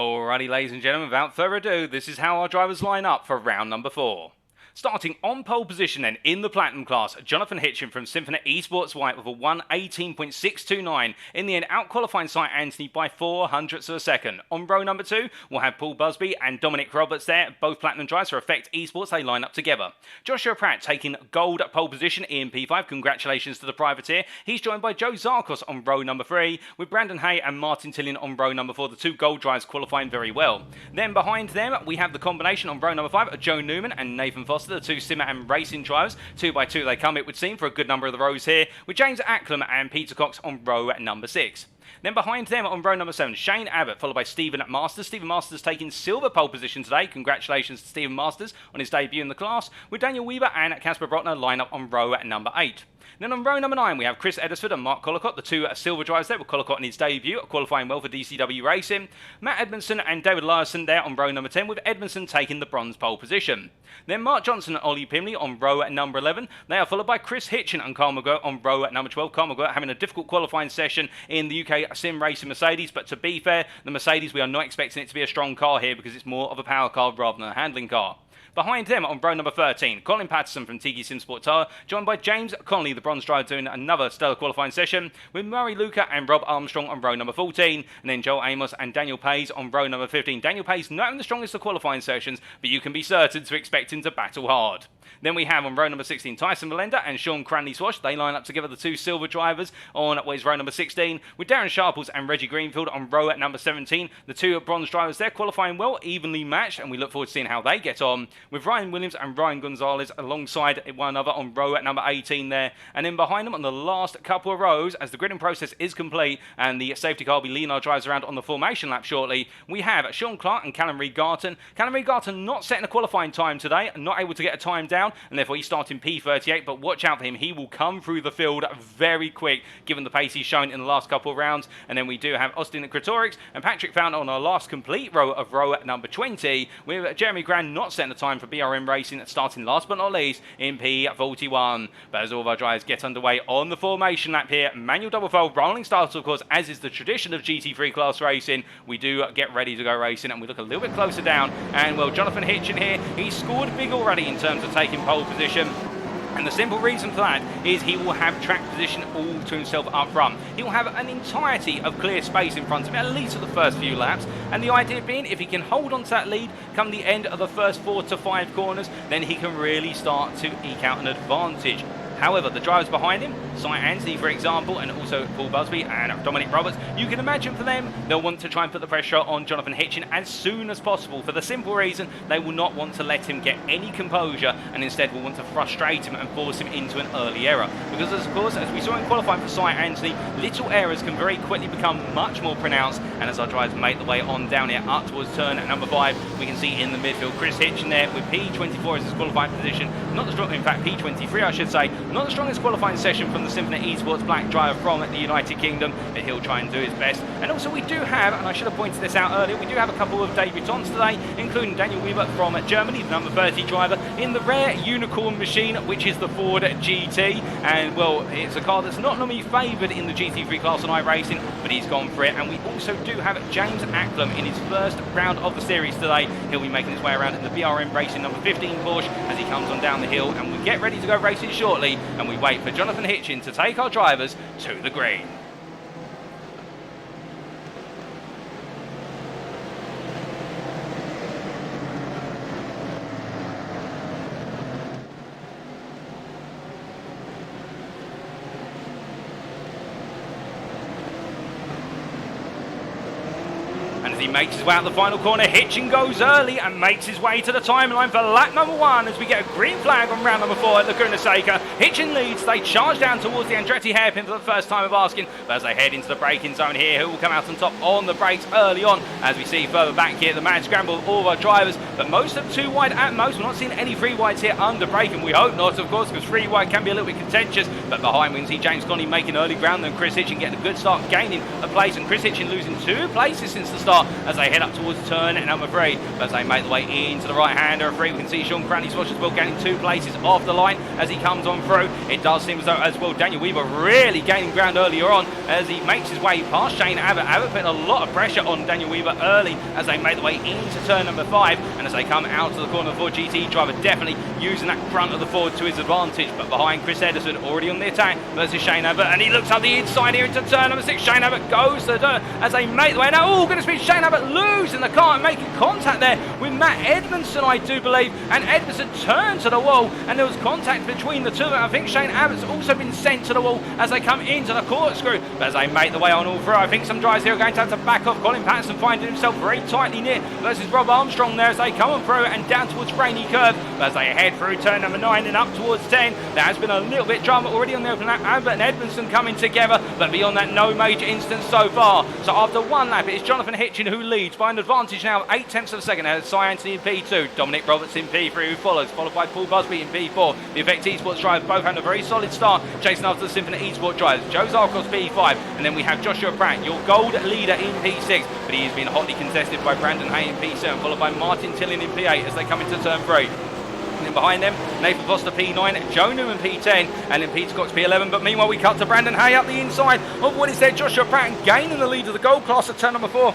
Alrighty, ladies and gentlemen, without further ado, this is how our drivers line up for round number 4. Starting on pole position then in the Platinum class, Jonathan Hitchin from Symphony Esports White with a 1:18.629. In the end, out-qualifying St. Anthony by 0.04 of a second. On row number 2, we'll have Paul Busby and Dominic Roberts there, both Platinum drives for Effect Esports. They line up together. Joshua Pratt taking gold pole position in P5. Congratulations to the privateer. He's joined by Joe Zarkos on row number 3, with Brandon Hay and Martin Tillian on row number 4, the two gold drives qualifying very well. Then behind them, we have the combination on row number 5 of Joe Newman and Nathan Foster, the two Simmer and racing drivers. 2 by 2 they come, it would seem, for a good number of the rows here, with James Acklam and Peter Cox on row number 6. Then behind them on row number 7, Shane Abbott, followed by Stephen Masters. Stephen Masters taking silver pole position today. Congratulations to Stephen Masters on his debut in the class, with Daniel Weaver and Casper Brotner line up on row number 8. Then on row number 9, we have Chris Eddersford and Mark Collicott, the two silver drivers there, with Collicott in his debut, qualifying well for DCW Racing. Matt Edmondson and David Larson there on row number 10, with Edmondson taking the bronze pole position. Then Mark Johnson and Ollie Pimley on row number 11. They are followed by Chris Hitchin and Carl McGirt on row number 12. Carl McGirt having a difficult qualifying session in the UK Sim Racing Mercedes, but to be fair, the Mercedes, we are not expecting it to be a strong car here because it's more of a power car rather than a handling car. Behind them on row number 13, Colin Patterson from Tiki Sim Sport Tower, joined by James Connolly, the bronze driver, doing another stellar qualifying session, with Murray Luca and Rob Armstrong on row number 14, and then Joel Amos and Daniel Pays on row number 15. Daniel Pays not in the strongest of qualifying sessions, but you can be certain to expect him to battle hard. Then we have on row number 16, Tyson Melenda and Sean Cranley-Swash. They line up together, the two silver drivers, on what is row number 16, with Darren Sharples and Reggie Greenfield on row at number 17. The two bronze drivers there qualifying well, evenly matched, and we look forward to seeing how they get on, with Ryan Williams and Ryan Gonzalez alongside one another on row at number 18 there. And then behind them on the last couple of rows, as the gridding process is complete and the safety car will be leading our drives around on the formation lap shortly, we have Sean Clark and Callum Reed-Garton. Callum Reed-Garton not setting a qualifying time today, not able to get a time down, and therefore he's starting P38, but watch out for him. He will come through the field very quick, given the pace he's shown in the last couple of rounds. And then we do have Austin Kratorix and Patrick Fountain on our last complete row of row at number 20, with Jeremy Grand not setting a time for BRM Racing, starting last but not least in P41. But as all of our drivers get underway on the formation lap here, manual double fold, rolling starts, of course, as is the tradition of GT3 class racing, we do get ready to go racing, and we look a little bit closer down, and well, Jonathan Hitchin here, he's scored big already in terms of taking pole position. And the simple reason for that is he will have track position all to himself up front. He will have an entirety of clear space in front of him, at least for the first few laps. And the idea being, if he can hold on to that lead come the end of the first 4 to 5 corners, then he can really start to eke out an advantage. However, the drivers behind him, St. Anthony for example, and also Paul Busby and Dominic Roberts, you can imagine for them, they'll want to try and put the pressure on Jonathan Hitchin as soon as possible, for the simple reason they will not want to let him get any composure, and instead will want to frustrate him and force him into an early error. Because of course, as we saw in qualifying for St. Anthony, little errors can very quickly become much more pronounced, and as our drivers make the way on down here up towards turn at number 5, we can see in the midfield Chris Hitchin there with P24 as his qualifying position, not the strong, in fact P23 I should say, not the strongest qualifying session from the Symphony Esports black driver from the United Kingdom, but he'll try and do his best. And also we do have, and I should have pointed this out earlier, we do have a couple of debutants today, including Daniel Weaver from Germany, the number 30 driver, in the rare unicorn machine, which is the Ford GT. And well, it's a car that's not normally favoured in the GT3 class on iRacing, but he's gone for it. And we also do have James Acklam in his first round of the series today. He'll be making his way around in the BRM Racing number 15 Porsche as he comes on down the hill, and we get ready to go racing shortly, and we wait for Jonathan Hitchin to take our drivers to the green. And as he makes his way out the final corner, Hitchin goes early and makes his way to the timeline for lap number 1 as we get a green flag on round number 4 at Laguna Seca. Hitchin leads, they charge down towards the Andretti hairpin for the first time of asking, but as they head into the braking zone here, who will come out on top on the brakes early on, as we see further back here, the mad scramble of all of our drivers, but most of 2 wide at most. We're not seeing any 3 wides here under braking, we hope not, of course, because 3 wide can be a little bit contentious, but behind we can see James Connolly making early ground, and Chris Hitchin getting a good start, gaining a place, and Chris Hitchin losing 2 places since the start as they head up towards turn number 3. But as they make the way into the right-hander of 3, we can see Sean Cranley's watch as well, gaining 2 places off the line as he comes on through. It does seem as though as well Daniel Weaver really gaining ground earlier on as he makes his way past Shane Abbott. Abbott putting a lot of pressure on Daniel Weaver early as they make the way into turn number 5, and as they come out to the corner, the Ford GT driver definitely using that front of the Ford to his advantage. But behind Chris Edison, already on the attack versus Shane Abbott, and he looks up the inside here into turn number 6. Shane Abbott goes to the dirt as they make the way. Now, oh goodness me, Shane Abbott losing the car and making contact there with Matt Edmondson, I do believe, and Edmondson turned to the wall and there was contact between the two. I think Shane Abbott's also been sent to the wall as they come into the corkscrew. But as they make the way on all through, I think some drivers here are going to have to back off. Colin Patterson finding himself very tightly near versus Rob Armstrong there as they come on through and down towards Rainy Curve. But as they head through turn number 9 and up towards 10, there has been a little bit of drama already on the open lap. Abbott and Edmondson coming together, but beyond that, no major incidents so far. So after one lap, it is Jonathan Hitchin who leads by an advantage now of 0.8 of a second ahead of Cy Anthony in P2, Dominic Roberts in P3 who follows, followed by Paul Busby in P4. The Effect Esports drivers both had a very solid start, chasing after the Symphony Esports drivers. Joe Zarkos P5, and then we have Joshua Pratt, your gold leader in P6, but he has been hotly contested by Brandon Hay in P7, followed by Martin Tillin in P8 as they come into turn 3. And then behind them, Nathan Foster P9, Joe Newman P10, and then Peter Cox P11. But meanwhile, we cut to Brandon Hay up the inside of what is there, Joshua Pratt, gaining the lead of the gold class at turn number 4.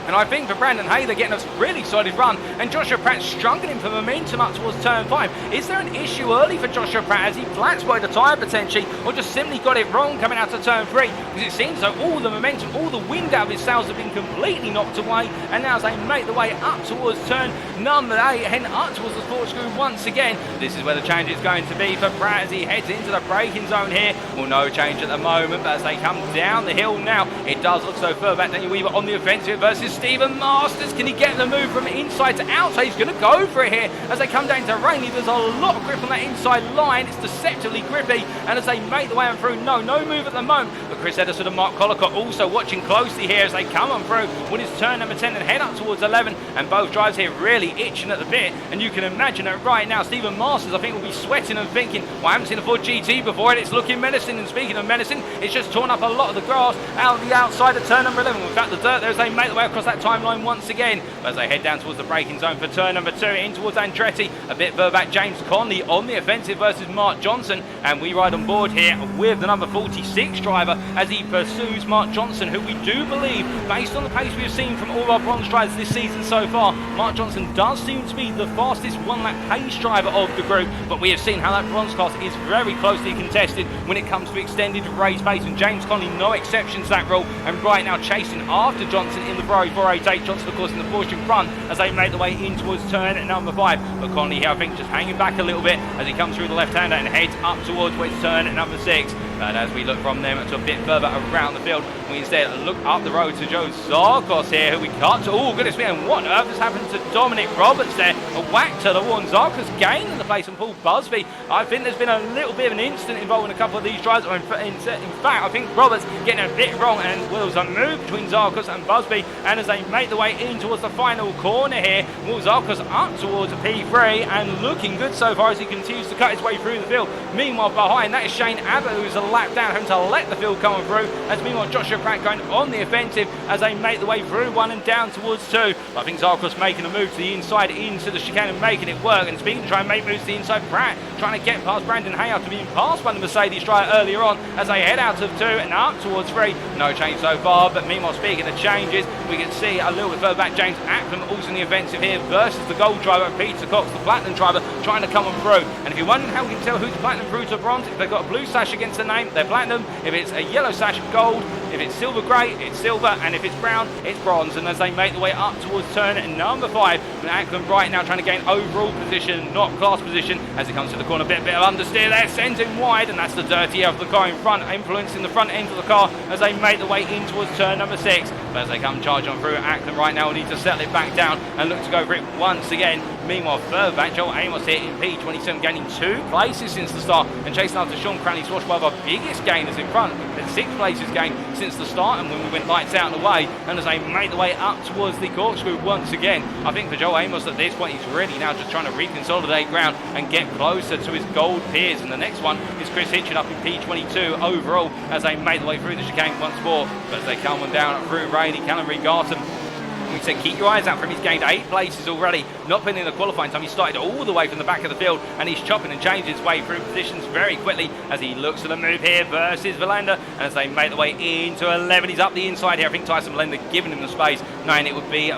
And I think for Brandon Hay, they're getting a really solid run. And Joshua Pratt struggling for momentum up towards turn 5. Is there an issue early for Joshua Pratt as he flat spotted the tyre potentially, or just simply got it wrong coming out to turn 3? Because it seems like all the momentum, all the wind out of his sails have been completely knocked away. And now as they make the way up towards turn number 8, heading up towards the corkscrew once again, this is where the change is going to be for Pratt as he heads into the braking zone here. Well, no change at the moment, but as they come down the hill now, it does look so further back. Daniel Weaver on the offensive versus Stephen Masters. Can he get the move from inside to outside? He's going to go for it here as they come down to Rainey. There's a lot of grip on that inside line. It's deceptively grippy, and as they make the way on through, no move at the moment. But Chris Edison and Mark Collicott also watching closely here as they come on through when it's turn number 10 and head up towards 11, and both drivers here really itching at the bit. And you can imagine that right now Stephen Masters, I think, will be sweating and thinking, well, I haven't seen a Ford GT before, and it's looking menacing. And speaking of menacing, it's just torn up a lot of the grass out of the outside of turn number 11. In fact, the dirt there as they make the way across that timeline once again. As they head down towards the braking zone for turn number 2, in towards Andretti, a bit further back James Conley on the offensive versus Mark Johnson, and we ride on board here with the number 46 driver as he pursues Mark Johnson, who we do believe, based on the pace we've seen from all our bronze drivers this season so far, Mark Johnson does seem to be the fastest one-lap pace driver of the group. But we have seen how that bronze class is very closely contested when it comes to extended race pace, and James Conley no exception to that rule, and right now chasing after Johnson in the Ferrari 488. Johnson, of course, in the Porsche in front as they make the way in towards turn number 5. But Conley here, I think, just hanging back a little bit as he comes through the left-hander and heads up towards where it's turn number 6. But as we look from them to a bit further around the field, we instead look up the road to Joe Zarkos here, who we cut to. Oh, goodness me, and what on earth has happened to Dominic Roberts there? A whack to the wall, and Zarkos gaining the place on Paul Busby. I think there's been a little bit of an incident involving a couple of these drivers. In fact, I think Roberts getting a bit wrong, and there was a move between Zarkos and Busby, and as they make the way in towards the final corner here, Will Zarkos up towards P3 and looking good so far as he continues to cut his way through the field. Meanwhile, behind that is Shane Abbott, who's a lap down, having to let the field come through, as meanwhile Joshua Pratt going on the offensive as they make the way through 1 and down towards 2. I think Zarkos making a move to the inside into the chicane and making it work, and speaking to try and make moves to the inside, Pratt trying to get past Brandon Hay after being passed by the Mercedes driver earlier on as they head out of 2 and up towards 3. No change so far, but meanwhile, speaking of changes, we can see a little bit further back James Acklam also in the offensive here versus the gold driver Peter Cox, the platinum driver, trying to come on through. And if you're wondering how we can tell who's platinum through to bronze, if they've got a blue sash against the name, they're platinum. If it's a yellow sash, gold. If it's silver grey, it's silver, and if it's brown, it's bronze. And as they make the way up towards turn number 5, Acklam right now trying to gain overall position, not class position, as it comes to the corner. Bit of understeer there, sends him wide, and that's the dirty air of the car in front, influencing the front end of the car as they make the way in towards turn number 6. But as they come charge on through, Acklam right now will need to settle it back down and look to go for it once again. Meanwhile, further back, Joel Amos here in P27, gaining 2 places since the start, and chasing after Sean Cranley's watch, one of our biggest gainers in front, with 6 places gained since the start, and when we went lights out and away, and as they make the way up towards the corkscrew once again, I think for Joel Amos at this point, he's really now just trying to reconsolidate ground and get closer to his gold peers. And the next one is Chris Hitchin up in P22 overall, as they make the way through the chicane once more. But as they come on down through Rainey, Callum Regarton we said keep your eyes out for him. He's gained 8 places already, not putting in a qualifying time. He started all the way from the back of the field, and he's chopping and changing his way through positions very quickly as he looks for the move here versus Verlander. And as they make the way into 11, he's up the inside here. I think Tyson Verlander giving him the space, knowing it would be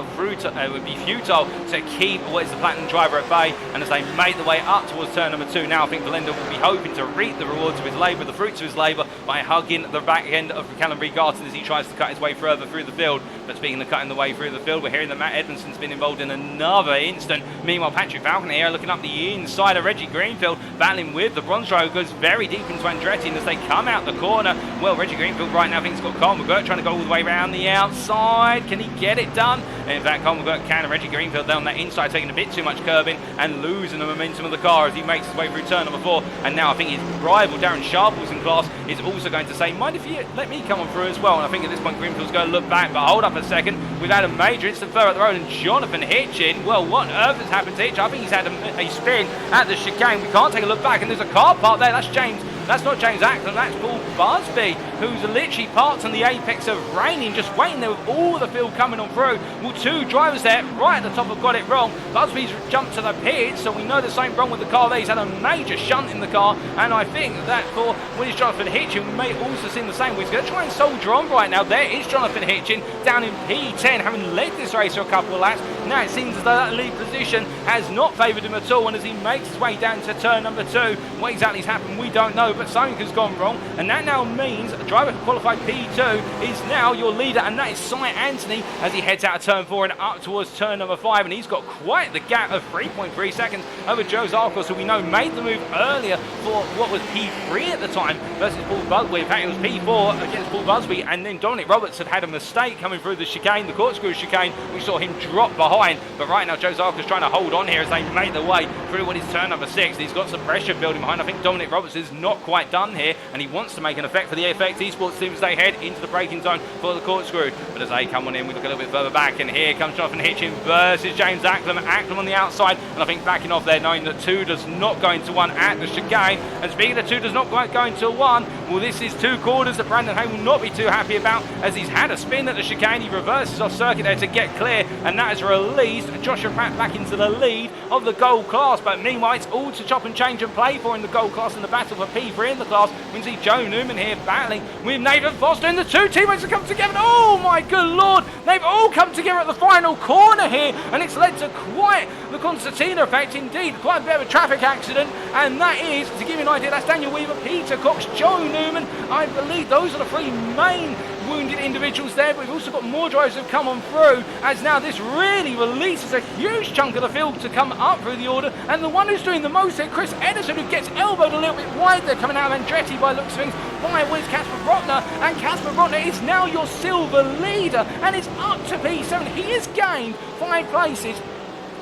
futile to keep what is the Platinum driver at bay. And as they make the way up towards turn number 2, now I think Verlander will be hoping to reap the rewards of his labour, the fruits of his labour, by hugging the back end of Callum Regarton as he tries to cut his way further through the field. But speaking of cutting the way through the field, we're hearing that Matt Edmondson's been involved in another incident. Meanwhile, Patrick Falcon here looking up the inside of Reggie Greenfield, battling with the bronze driver, goes very deep into Andretti, and as they come out the corner, well, Reggie Greenfield right now thinks he's got Carl McGirt trying to go all the way around the outside. Can he get it done? And in fact, Carl McGirt can, and Reggie Greenfield down that inside taking a bit too much curbing and losing the momentum of the car as he makes his way through turn number 4. And now I think his rival Darren Sharples in class is also going to say, mind if you let me come on through as well? And I think at this point Greenfield's going to look back, but hold up a second, we've had a major incident further up the road, and Jonathan Hitchin, well, what on earth has happened to Hitch? I think he's had a spin at the chicane. We can't take a look back, and there's a car parked there. That's not James Ackland, that's Paul Busby, who's literally parked on the apex of raining, just waiting there with all the field coming on through. Well, 2 drivers there right at the top have got it wrong. Busby's jumped to the pit, so we know there's something wrong with the car there. He's had a major shunt in the car, and I think that for Willis Jonathan Hitchin, we may also see the same. We're going to try and soldier on right now. There is Jonathan Hitchin down in P10, having led this race for a couple of laps. Now it seems as though that lead position has not favoured him at all, and as he makes his way down to turn number 2, what exactly has happened we don't know, but something has gone wrong, and that now means a driver who qualified P2 is now your leader, and that is Cy Anthony as he heads out of turn 4 and up towards turn number 5, and he's got quite the gap of 3.3 seconds over Joe Zarkos, who we know made the move earlier for what was P3 at the time versus Paul Busby. In fact, it was P4 against Paul Busby, and then Dominic Roberts had a mistake coming through the chicane, the corkscrew chicane. We saw him drop behind, but right now Joe Zarkos trying to hold on here as they make the way through what is turn number 6. He's got some pressure building behind. I think Dominic Roberts is not quite done here, and he wants to make an effect for the FX Esports team as they head into the braking zone for the corkscrew. But as they come on in, we look a little bit further back, and here comes Jonathan Hitchin versus James Acklam. Acklam on the outside, and I think backing off there, knowing that 2 does not go into 1 at the chicane. And speaking of 2 does not quite go into 1, well, this is 2 corners that Brandon Hay will not be too happy about, as he's had a spin at the chicane. He reverses off circuit there to get clear, and that has released Joshua Pratt back into the lead of the gold class. But meanwhile, it's all to chop and change and play for in the gold class, in the battle for P3 in the class. We can see Joe Newman here battling with Nathan Foster, and the 2 teammates have come together. Oh my good lord, they've all come together at the final corner here, and it's led to quite the concertina effect indeed, quite a bit of a traffic accident. And that is, to give you an idea, that's Daniel Weaver, Peter Cox, Joe Newman. I believe those are the 3 main wounded individuals there, but we've also got more drivers who've come on through, as now this really releases a huge chunk of the field to come up through the order. And the one who's doing the most here, Chris Edison, who gets elbowed a little bit wide there, coming out of Andretti by looks of things, by Wiz Casper Brotner, and Casper Brotner is now your silver leader, and it's up to P7. He has gained 5 places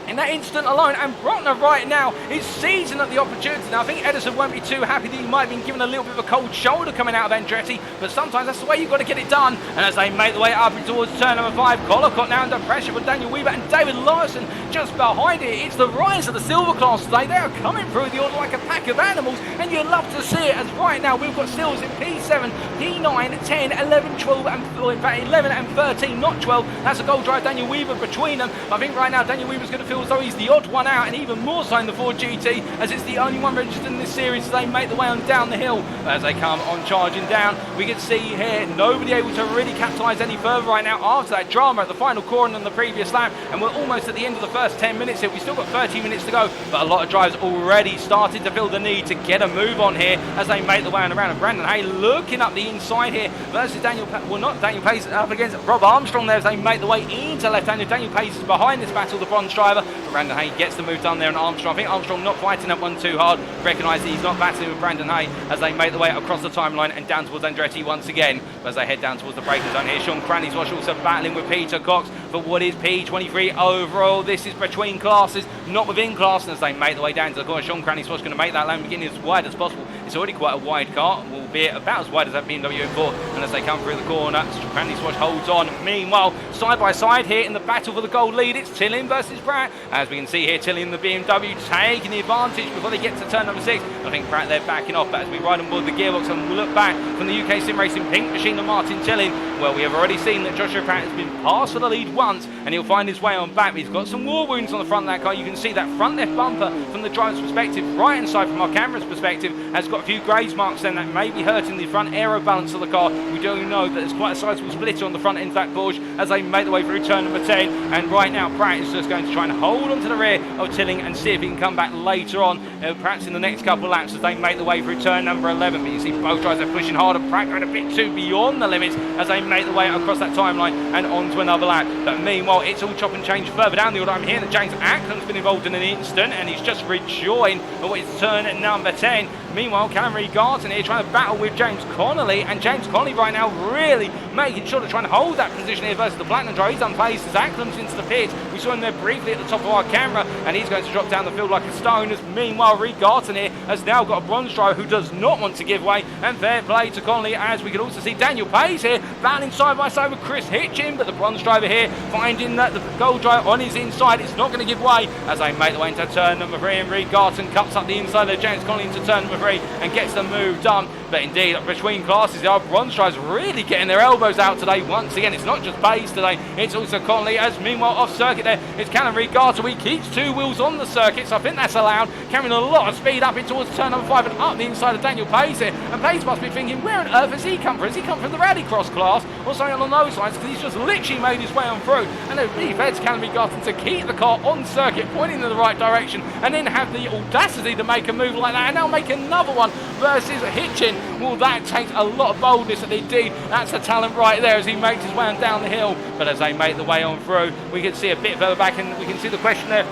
in that instant alone, and Brotner right now is seizing at the opportunity. Now I think Edison won't be too happy that he might have been given a little bit of a cold shoulder coming out of Andretti, but sometimes that's the way you've got to get it done. And as they make the way up towards turn number 5, Collicott now under pressure for Daniel Weaver, and David Larson just behind it. It's the rise of the silver class today. They are coming through the order like a pack of animals, and you love to see it, as right now we've got silvers in P7, P9, 10, 11, 12, and in fact 11 and 13, not 12. That's a gold drive Daniel Weaver between them. I think right now Daniel Weaver's going to feel as though he's the odd one out, and even more so in the Ford GT, as it's the only one registered in this series. So they make the way on down the hill. As they come on charging down, we can see here nobody able to really capitalise any further right now after that drama at the final corner on the previous lap, and we're almost at the end of the first 10 minutes here. We've still got 30 minutes to go, but a lot of drivers already started to feel the need to get a move on here as they make the way on around. And Brandon Hay looking up the inside here versus Daniel Pace up against Rob Armstrong there as they make the way into left-hander. Daniel Pace is behind this battle, the bronze driver, but Brandon Hay gets the move done there on Armstrong. I think Armstrong not fighting that one too hard, recognising he's not battling with Brandon Hay as they make the way across the timeline and down towards Andretti once again. As they head down towards the braking zone here, Sean Cranley's watch also battling with Peter Cox for what is P23 overall. This is between classes, not within class, and as they make the way down to the corner, Sean Cranley's watch going to make that lane beginning as wide as possible. It's already quite a wide car, albeit about as wide as that BMW M4, and as they come through the corner, Cranley's watch holds on. Meanwhile, side by side here in the battle for the gold lead, it's Tillin versus Pratt. As we can see here, Tillin in the BMW taking the advantage before they get to turn number 6. I think Pratt they're backing off, but as we ride on board the gearbox and we'll look back from the UK Sim Racing Pink Machine of Martin Tillin, Well, we have already seen that Joshua Pratt has been passed for the lead once, and he'll find his way on back. He's got some war wounds on the front of that car. You can see that front left bumper from the driver's perspective, right hand side from our camera's perspective, has got a few graze marks then that may be hurting the front aero balance of the car. We do know that there's quite a sizable splitter on the front end of that Porsche as they make their way through turn number 10, and right now Pratt is just going to try and hold on to the rear of Tilling and see if he can come back later on, perhaps in the next couple of laps as they make their way through turn number 11. But you see both drivers are pushing hard, and Pratt going a bit too beyond the limits as they make their way across that timeline and onto another lap. But meanwhile, it's all chop and change further down the order. I'm hearing that James Ackland's been involved in an instant, and he's just rejoined what is turn number 10. Meanwhile, Callum Regarton here trying to battle with James Connolly, and James Connolly right now really making sure to try and hold that position here versus the Platinum driver. He's unplaced as Ackland's into the pits. We saw him there briefly at the top of our camera, and he's going to drop down the field like a stone. As meanwhile, Regarton here has now got a bronze driver who does not want to give way, and fair play to Connolly, as we can also see Daniel Pace here battling side by side with Chris Hitchin, but the bronze driver here finding that the gold driver on his inside is not going to give way as they make their way into turn number 3, and Regarton cuts up the inside of James Connolly into turn number 3 and gets the move done. But indeed, between classes, our bronze drivers really getting their elbows out today. Once again, it's not just Pace today, it's also Connolly, as meanwhile off circuit there, it's Callum Regarton. He keeps two wheels on the circuit, so I think that's allowed, carrying a lot of speed up in towards turn number 5 and up the inside of Daniel Pace here. And Pace must be thinking, where on earth has he come from? Has he come from the rallycross class or something along those lines? Because he's just literally made his way on through. And it really feds Callum Regarton to keep the car on circuit, pointing in the right direction, and then have the audacity to make a move like that, and now make another one versus Hitchin. Well, that takes a lot of boldness, and indeed, that's the talent right there as he makes his way on down the hill. But as they make the way on through, we can see a bit further back, and we can see the question there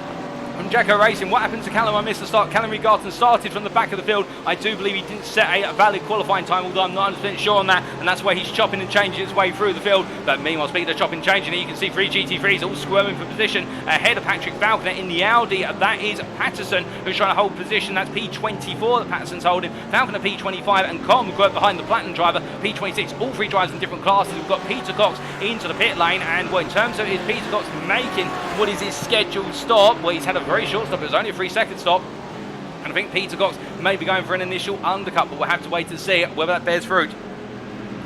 from Jacko Racing. What happened to Callum? I missed the start. Callum Regarton started from the back of the field. I do believe he didn't set a valid qualifying time, although I'm not 100% sure on that, and that's why he's chopping and changing his way through the field. But meanwhile, speaking of chopping and changing, you can see 3 GT3s all squirming for position ahead of Patrick Falconer in the Audi. That is Patterson, who's trying to hold position. That's P24 that Patterson's holding. Falconer P25 and Colm McGuirt behind the Platinum driver, P26. All three drivers in different classes. We've got Peter Cox into the pit lane, and well, in terms of is Peter Cox making what is his scheduled stop? Well, he's had a very short stop. It was only a 3-second stop, and I think Peter Cox may be going for an initial undercut, but we'll have to wait to see whether that bears fruit.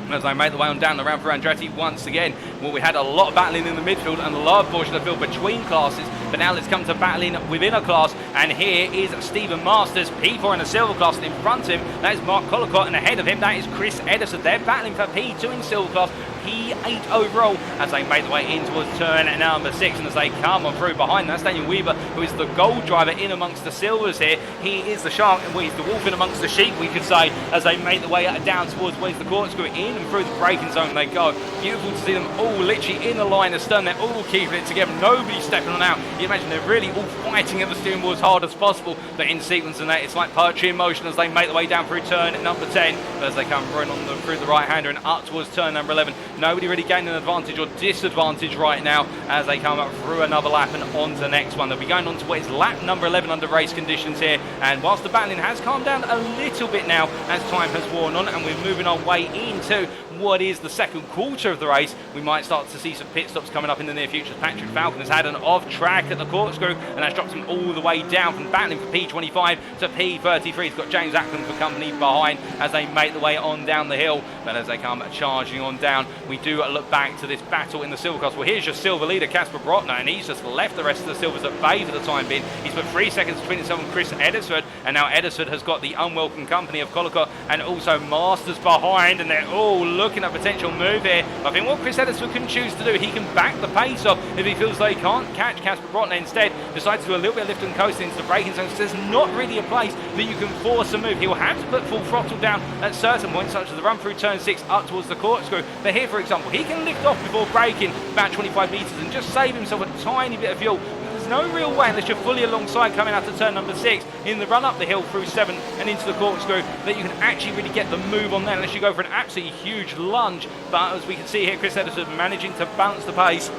As they make the way on down the ramp for Andretti once again. Well, we had a lot of battling in the midfield and the lower portion of the field between classes, but now let's come to battling within a class, and here is Stephen Masters, P4 in a silver class, and in front of him, that is Mark Collicott, and ahead of him, that is Chris Edison. They're battling for P2 in silver class, P8 overall, as they make their way in towards turn number 6, and as they come on through behind, that's Daniel Weaver, who is the gold driver in amongst the silvers here. He is the shark, and he's the wolf in amongst the sheep, we could say, as they make their way down towards where's the corkscrew, in and through the braking zone they go. Beautiful to see them all literally in the line of stern. They're all keeping it together, nobody's stepping on out. You imagine they're really all fighting at the steering wheel as hard as possible, but in sequence and that, it's like poetry in motion as they make their way down through turn number 10, but as they come running on them through the right-hander and up towards turn number 11. Nobody really gaining an advantage or disadvantage right now as they come up through another lap and on to the next one. They'll be going on to what is lap number 11 under race conditions here, and whilst the battling has calmed down a little bit now as time has worn on and we're moving our way into what is the second quarter of the race, we might start to see some pit stops coming up in the near future. Patrick Falcon has had an off track at the corkscrew, and that's dropped him all the way down from battling for P25 to P33. He's got James Ackland for company behind as they make the way on down the hill, but as they come charging on down, we do look back to this battle in the silver class. Well, here's your silver leader, Casper Brotner, and he's just left the rest of the silvers at bay for the time being. He's put 3 seconds between himself and Chris Edisford, and now Edisford has got the unwelcome company of Collicott and also Masters behind, and they're all looking at potential move here. I think what Chris Edisford can choose to do, he can back the pace up if he feels like he can't catch Casper Brotner. Instead, decides to do a little bit of lift and coast into the braking zone, so there's not really a place that you can force a move. He'll have to put full throttle down at certain points, such as the run through turn 6 up towards the corkscrew. But here, for example, he can lift off before braking about 25 metres and just save himself a tiny bit of fuel. There's no real way, unless you're fully alongside coming out to turn number 6 in the run up the hill through 7 and into the corkscrew, that you can actually really get the move on there unless you go for an absolutely huge lunge. But as we can see here, Chris Edison managing to balance the pace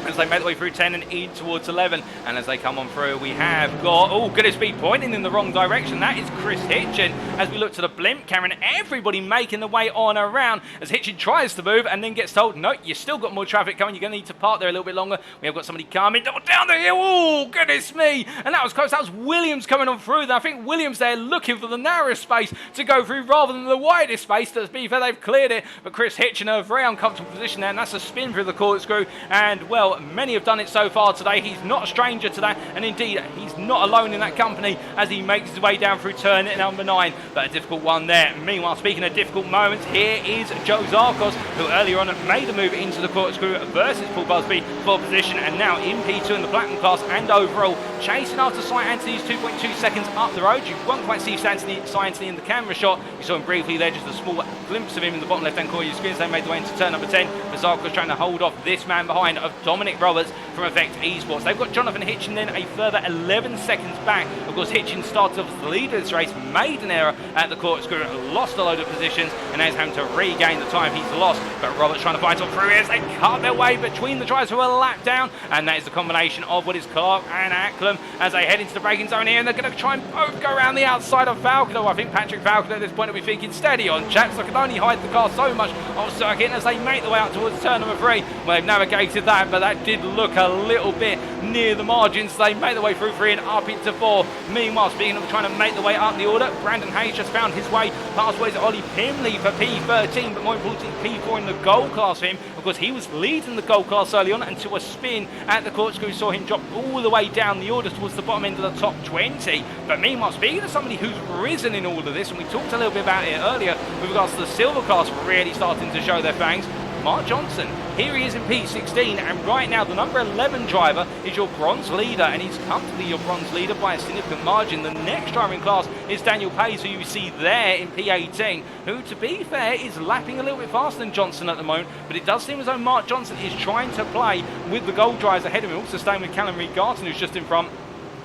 as they make their way through 10 and in towards 11. And as they come on through, we have got, oh goodness me, pointing in the wrong direction. That is Chris Hitchin. As we look to the blimp camera, and everybody making the way on around as Hitchin tries to move and then gets told, no, you still got more traffic coming. You're going to need to park there a little bit longer. We have got somebody coming down the hill. Oh, goodness me. And that was close. That was Williams coming on through. I think Williams there looking for the narrowest space to go through rather than the widest space. To be fair, they've cleared it. But Chris Hitchin, a very uncomfortable position there, and that's a spin through the corkscrew. And, well, many have done it so far today. He's not a stranger to that, and indeed he's not alone in that company as he makes his way down through turn number 9, but a difficult one there. Meanwhile, speaking of difficult moments, here is Joe Zarkos, who earlier on made a move into the corkscrew versus Paul Busby for position, and now in P2 in the Platinum class and overall, chasing after Cy Anthony's 2.2 seconds up the road. You won't quite see Cy Anthony in the camera shot. You saw him briefly there, just a small glimpse of him in the bottom left hand corner of your screen as they made the way into turn number 10. But Zarkos trying to hold off this man behind of Dominic Roberts from Effect Esports. They've got Jonathan Hitchin then a further 11 seconds back. Of course, Hitchin started off as the leader of this race, made an error at the corkscrew, lost a load of positions, and now he's having to regain the time he's lost. But Roberts trying to fight on through here as they cut their way between the drivers who are lapped down, and that is the combination of what is Clark and Acklam as they head into the braking zone here, and they're going to try and both go around the outside of Falconer. I think Patrick Falconer at this point will be thinking, steady on, chaps, I can only hide the car so much on circuit. As they make their way out towards turn number 3, well, they've navigated that, but that did look a little bit near the margins. They make their way through 3 and up into 4. Meanwhile, speaking of trying to make their way up the order, Brandon Hayes just found his way past ways Ollie Pimley for P13, but more importantly P4 in the gold class for him. Of course, he was leading the gold class early on until a spin at the corkscrew saw him drop all the way down the order towards the bottom end of the top 20. But meanwhile, speaking of somebody who's risen in all of this, and we talked a little bit about it earlier with regards to the silver class really starting to show their fangs, Mark Johnson. Here he is in P16, and right now the number 11 driver is your bronze leader, and he's comfortably your bronze leader by a significant margin. The next driver in class is Daniel Pays, who you see there in P18, who, to be fair, is lapping a little bit faster than Johnson at the moment, but it does seem as though Mark Johnson is trying to play with the gold drivers ahead of him, also staying with Callum Reed-Garton, who's just in front.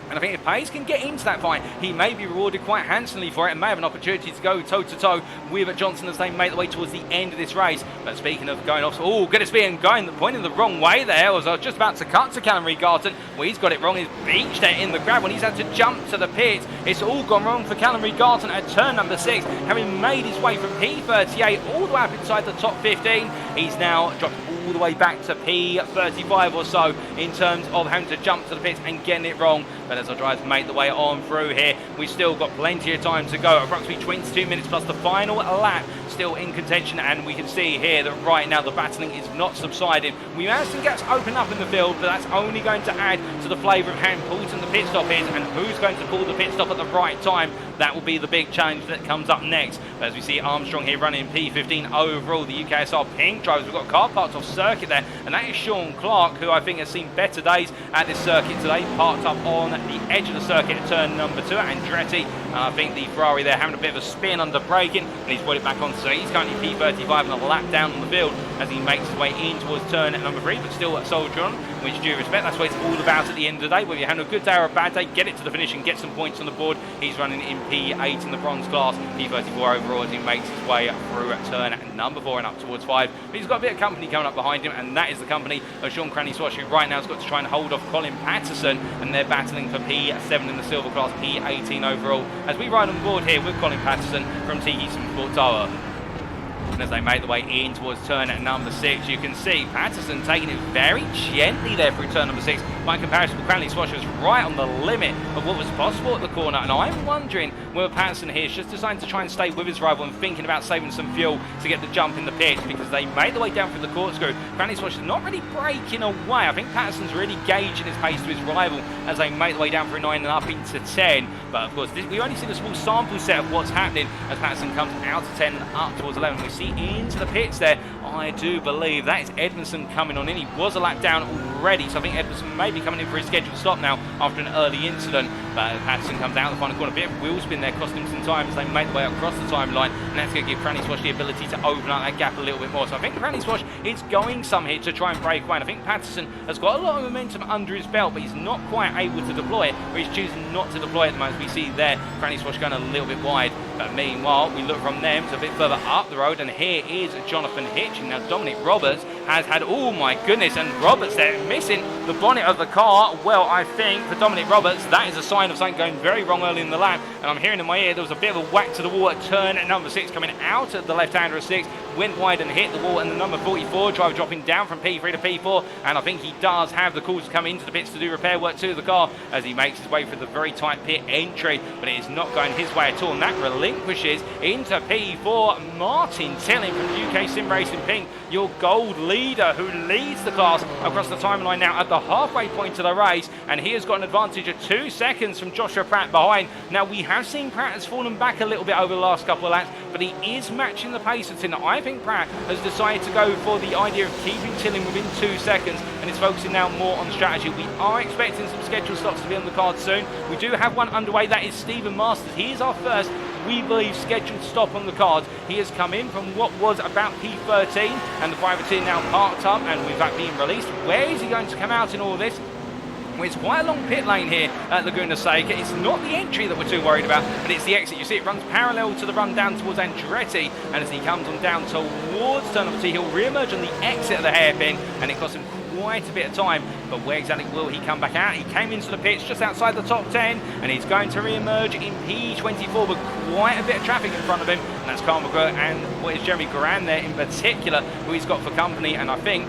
And I think if Pays can get into that fight, he may be rewarded quite handsomely for it and may have an opportunity to go toe-to-toe with Johnson as they make their way towards the end of this race. But speaking of going off, oh, goodness me, and pointing the wrong way there. I was just about to cut to Callum Reed-Garton. Well, he's got it wrong. He's beached there in the grab when he's had to jump to the pits. It's all gone wrong for Callum Reed-Garton at turn number 6, having made his way from P38 all the way up inside the top 15. He's now dropped all the way back to P35 or so in terms of having to jump to the pits and getting it wrong. But as our drivers make the way on through here, we've still got plenty of time to go. Approximately 22 minutes plus the final lap still in contention, and we can see here that right now the battling is not subsiding. We have some gaps open up in the field, but that's only going to add to the flavour of how important the pit stop is, and who's going to pull the pit stop at the right time. That will be the big challenge that comes up next. But as we see Armstrong here running P15 overall, the UKSR pink drivers, we've got car parked off circuit there, and that is Sean Clark, who I think has seen better days at this circuit today, parked up on the edge of the circuit at turn number 2 at Andretti. I think the Ferrari there having a bit of a spin under braking, and he's put it back on, so he's currently P35 and a lap down on the field as he makes his way in towards turn number 3, but still a soldier on, which due respect, that's what it's all about at the end of the day. Whether you're having a good day or a bad day, get it to the finish and get some points on the board. He's running in P8 in the bronze class, P34 overall as he makes his way through at turn number 4 and up towards 5. But he's got a bit of company coming up behind him, and that is the company of Sean Cranny-Swash, who right now has got to try and hold off Colin Patterson, and they're battling for P7 in the silver class, P18 overall, as we ride on board here with Colin Patterson from Tiki Sport Tower. And as they make the way in towards turn number 6, you can see Patterson taking it very gently there through turn number 6. By comparison, Cranley-Swash was right on the limit of what was possible at the corner, and I'm wondering whether Patterson here is just designed to try and stay with his rival and thinking about saving some fuel to get the jump in the pits, because they made the way down through the corkscrew. Cranley-Swash is not really breaking away. I think Patterson's really gauging his pace to his rival as they make the way down through 9 and up into 10. But of course, we only see a small sample set of what's happening as Patterson comes out of 10 and up towards 11. We see into the pits there. I do believe that is Edmondson coming on in. He was a lap down already, so I think Edmondson may be coming in for his scheduled stop now after an early incident. But Patterson comes out of the final corner, a bit of wheel spin there, costing him some time as they make their way across the timeline, and that's going to give Cranny-Swash the ability to open up that gap a little bit more. So I think Cranny-Swash is going some here to try and break away. And I think Patterson has got a lot of momentum under his belt, but he's not quite able to deploy it, or he's choosing not to deploy it at the moment. As we see there, Cranny-Swash going a little bit wide. But meanwhile, we look from them to a bit further up the road, and here is Jonathan Hitchin. Now Dominic Roberts has had, oh my goodness, and Roberts there missing the bonnet of the car. Well, I think for Dominic Roberts, that is a sign of something going very wrong early in the lap. And I'm hearing in my ear there was a bit of a whack to the wall at turn number 6 coming out at the left-hander of 6. Went wide and hit the wall, and the number 44 driver dropping down from P3 to P4. And I think he does have the calls to come into the pits to do repair work to the car as he makes his way through the very tight pit entry. But it is not going his way at all. And that relinquishes into P4 Martin Tilling from UK Sim Racing Pink, your gold leader, who leads the class across the timeline now at the halfway point of the race. And he has got an advantage of 2 seconds from Joshua Pratt behind. Now, we have seen Pratt has fallen back a little bit over the last couple of laps, but he is matching the pace of Tilling. I think Pratt has decided to go for the idea of keeping Tilling within 2 seconds and is focusing now more on strategy. We are expecting some scheduled stops to be on the card soon. We do have one underway. That is Stephen Masters. He is our first, we believe, scheduled stop on the cards. He has come in from what was about P13, and the privateer now parked up and with that being released. Where is he going to come out in all of this? Well, it's quite a long pit lane here at Laguna Seca. It's not the entry that we're too worried about, but it's the exit. You see it runs parallel to the run down towards Andretti, and as he comes on down towards turn number 2, he'll re-emerge on the exit of the hairpin, and it costs him quite a bit of time. But where exactly will he come back out? He came into the pits just outside the top 10, and he's going to re-emerge in P24 with quite a bit of traffic in front of him, and that's Carl McGrath and what is Jeremy Grant there in particular, who he's got for company. And I think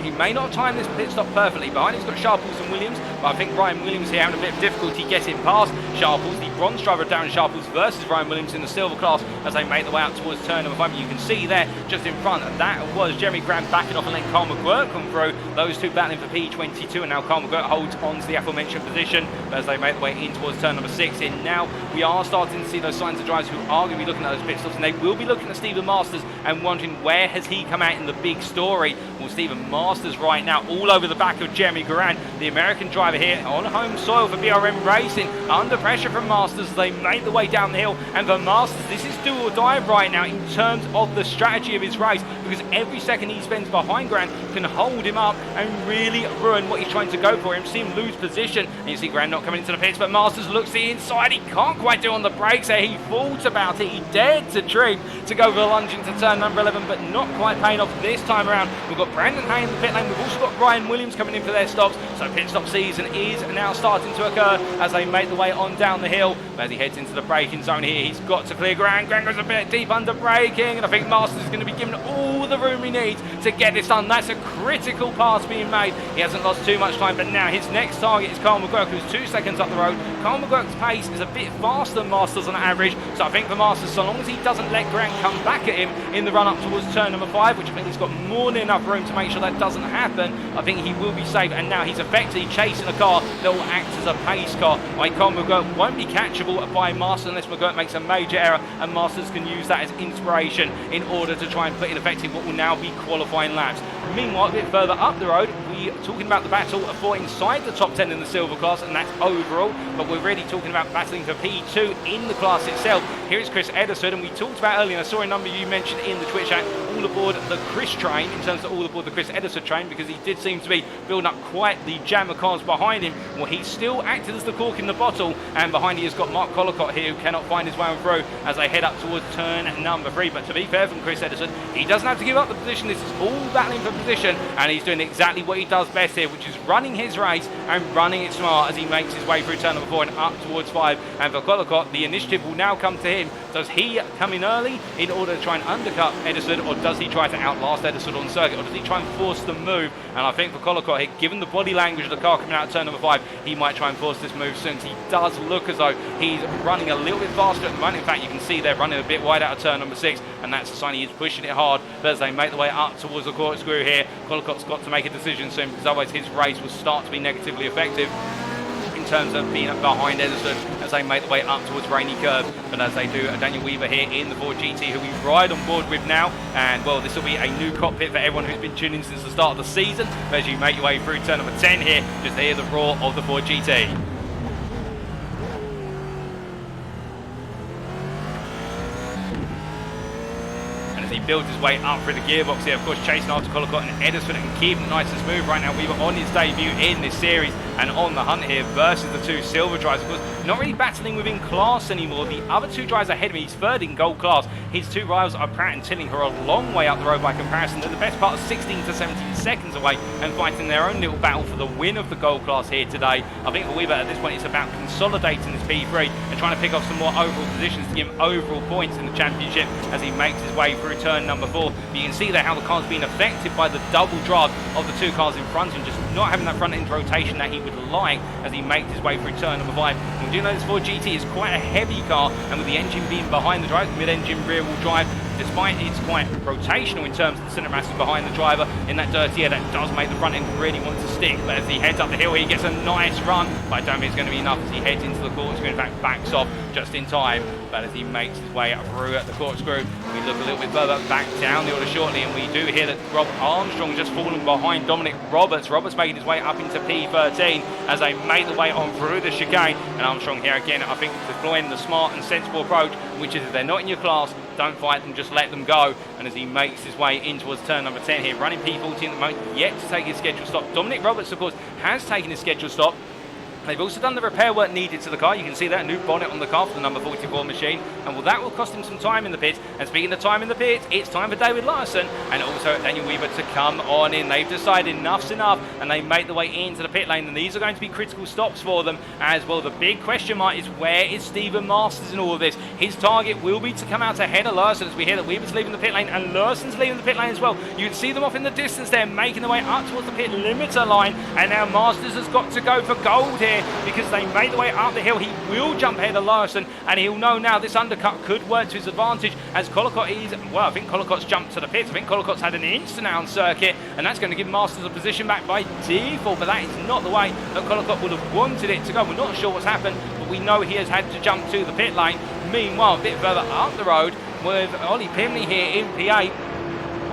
he may not time this pit stop perfectly. Behind he's got Sharples and Williams, but I think Ryan Williams here having a bit of difficulty getting past Sharples. The bronze driver Darren Sharples versus Ryan Williams in the silver class as they make their way out towards turn number 5. You can see there just in front, that was Jeremy Grant backing off and letting Carl McGrath come through. Those two battling for P22, and now Carl McGrath holds on to the aforementioned position as they make their way in towards turn number 6. And now we are starting to see those signs of drivers who are going to be looking at those pit stops, and they will be looking at Stephen Masters and wondering where has he come out in the big story. Well, Stephen Masters right now all over the back of Jeremy Grant, the American driver here on home soil for BRM Racing, under pressure from Masters. They make the way down the hill, and for Masters this is do or die right now in terms of the strategy of his race, because every second he spends behind Grant can hold him up and really ruin what he's trying to go for. You see him lose position, and you see Grant not coming into the pits, but Masters looks the inside. He can't quite do on the brakes there. He thought about it, he dared to dream to go for a lunge into turn number 11, but not quite paying off this time around. We've got Brandon Hay in the pit lane. We've also got Ryan Williams coming in for their stops, so pit stop season is now starting to occur as they make the way on down the hill. As he heads into the braking zone here, he's got to clear Grant. Grant goes a bit deep under braking, and I think Masters is going to be given all the room he needs to get this done. That's a critical pass being made. He hasn't lost too much time, but now his next target is Carl McGrath, who's 2 seconds up the road. Carl McGrath's pace is a bit faster than Masters on average, so I think for Masters, so long as he doesn't let Grant come back at him in the run up towards turn number 5, which I think he's got more than enough room to make sure that doesn't happen, I think he will be safe. And now he's effectively chasing a car that will act as a pace car. Carl McGrath won't be catchable by Masters unless McGrath makes a major error, and Masters can use that as inspiration in order to try and put in effective what will now be qualifying laps. Meanwhile, a bit further up the road, we're talking about the battle for inside the top 10 in the silver class, and that's overall, but we're really talking about battling for P2 in the class itself. Here is Chris Ederson, and we talked about earlier, and I saw a number you mentioned in the Twitch chat, all aboard the Chris train, in terms of all aboard the Chris Ederson train, because he did seem to be building up quite the jam of cars behind him. Well, he's still acted as the cork in the bottle, and behind he has got Mark Collicott here, who cannot find his way on through as they head up towards turn number 3. But to be fair from Chris Ederson, he doesn't have to give up the position. This is all battling for position, and he's doing exactly what he does best here, which is running his race and running it smart as he makes his way through turn number 4 and up towards 5. And for Collicott, the initiative will now come to him. Does he come in early in order to try and undercut Ederson, or does he try to outlast Ederson on circuit, or does he try and force the move? And I think for Collicott here, given the body language of the car coming out of turn number 5, he might try and force this move soon. He does look as though he's running a little bit faster at the moment. In fact, you can see they're running a bit wide out of turn number 6, and that's a sign he is pushing it hard. But as they make the way up towards the corkscrew here, Collicott's got to make a decision soon, because otherwise his race will start to be negatively effective in terms of being behind Ederson as they make the way up towards Rainy Curve. But as they do, Daniel Weaver here in the Ford GT, who we ride on board with now, and well, this will be a new cockpit for everyone who's been tuning since the start of the season. But as you make your way through turn number 10 here, just hear the roar of the Ford GT. He builds his way up through the gearbox here, of course chasing after Collicott and Ederson and keeping it nice and smooth right now. Weaver on his debut in this series and on the hunt here versus the two silver drivers. Of course, not really battling within class anymore. The other two drivers ahead of me, he's third in gold class. His two rivals are Pratt and Tilling, who are a long way up the road by comparison. They're the best part of 16 to 17 seconds away and fighting their own little battle for the win of the gold class here today. I think for Weber at this point it's about consolidating this P3 and trying to pick off some more overall positions to give him overall points in the championship as he makes his way through turn number 4. But you can see there how the car's been affected by the double drive of the two cars in front of him, just not having that front end rotation that he would like as he makes his way through turn number 5. And we do know this Ford GT is quite a heavy car, and with the engine being behind the drive, mid-engine rear-wheel drive, despite it's quite rotational in terms of the centre mass behind the driver in that dirty air, that does make the front end really want to stick. But as he heads up the hill, he gets a nice run, but I don't think it's going to be enough as he heads into the corkscrew. In fact, backs off just in time. But as he makes his way through at the corkscrew, we look a little bit further back down the order shortly, and we do hear that Rob Armstrong just fallen behind Dominic Roberts. Roberts making his way up into P13 as they make the way on through the chicane. And Armstrong here again, I think, deploying the smart and sensible approach, which is if they're not in your class, don't fight them, just let them go. And as he makes his way in towards turn number 10 here, running P14 at the moment, yet to take his scheduled stop. Dominic Roberts, of course, has taken his scheduled stop. They've also done the repair work needed to the car. You can see that new bonnet on the car for the number 44 machine. And well, that will cost him some time in the pits. And speaking of time in the pits, it's time for David Larson and also Daniel Weaver to come on in. They've decided enough's enough, and they make the way into the pit lane. And these are going to be critical stops for them as well. The big question mark is, where is Stephen Masters in all of this? His target will be to come out ahead of Larson, as we hear that Weaver's leaving the pit lane and Larson's leaving the pit lane as well. You can see them off in the distance there, making their way up towards the pit limiter line. And now Masters has got to go for gold here because they made the way up the hill. He will jump ahead of Larson, and he'll know now this undercut could work to his advantage as Collicott is, well, I think Collicott's jumped to the pits. I think Collicott's had an instant out on circuit, and that's going to give Masters a position back by default, but that is not the way that Collicott would have wanted it to go. We're not sure what's happened, but we know he has had to jump to the pit lane. Meanwhile, a bit further up the road with Ollie Pimley here in P8.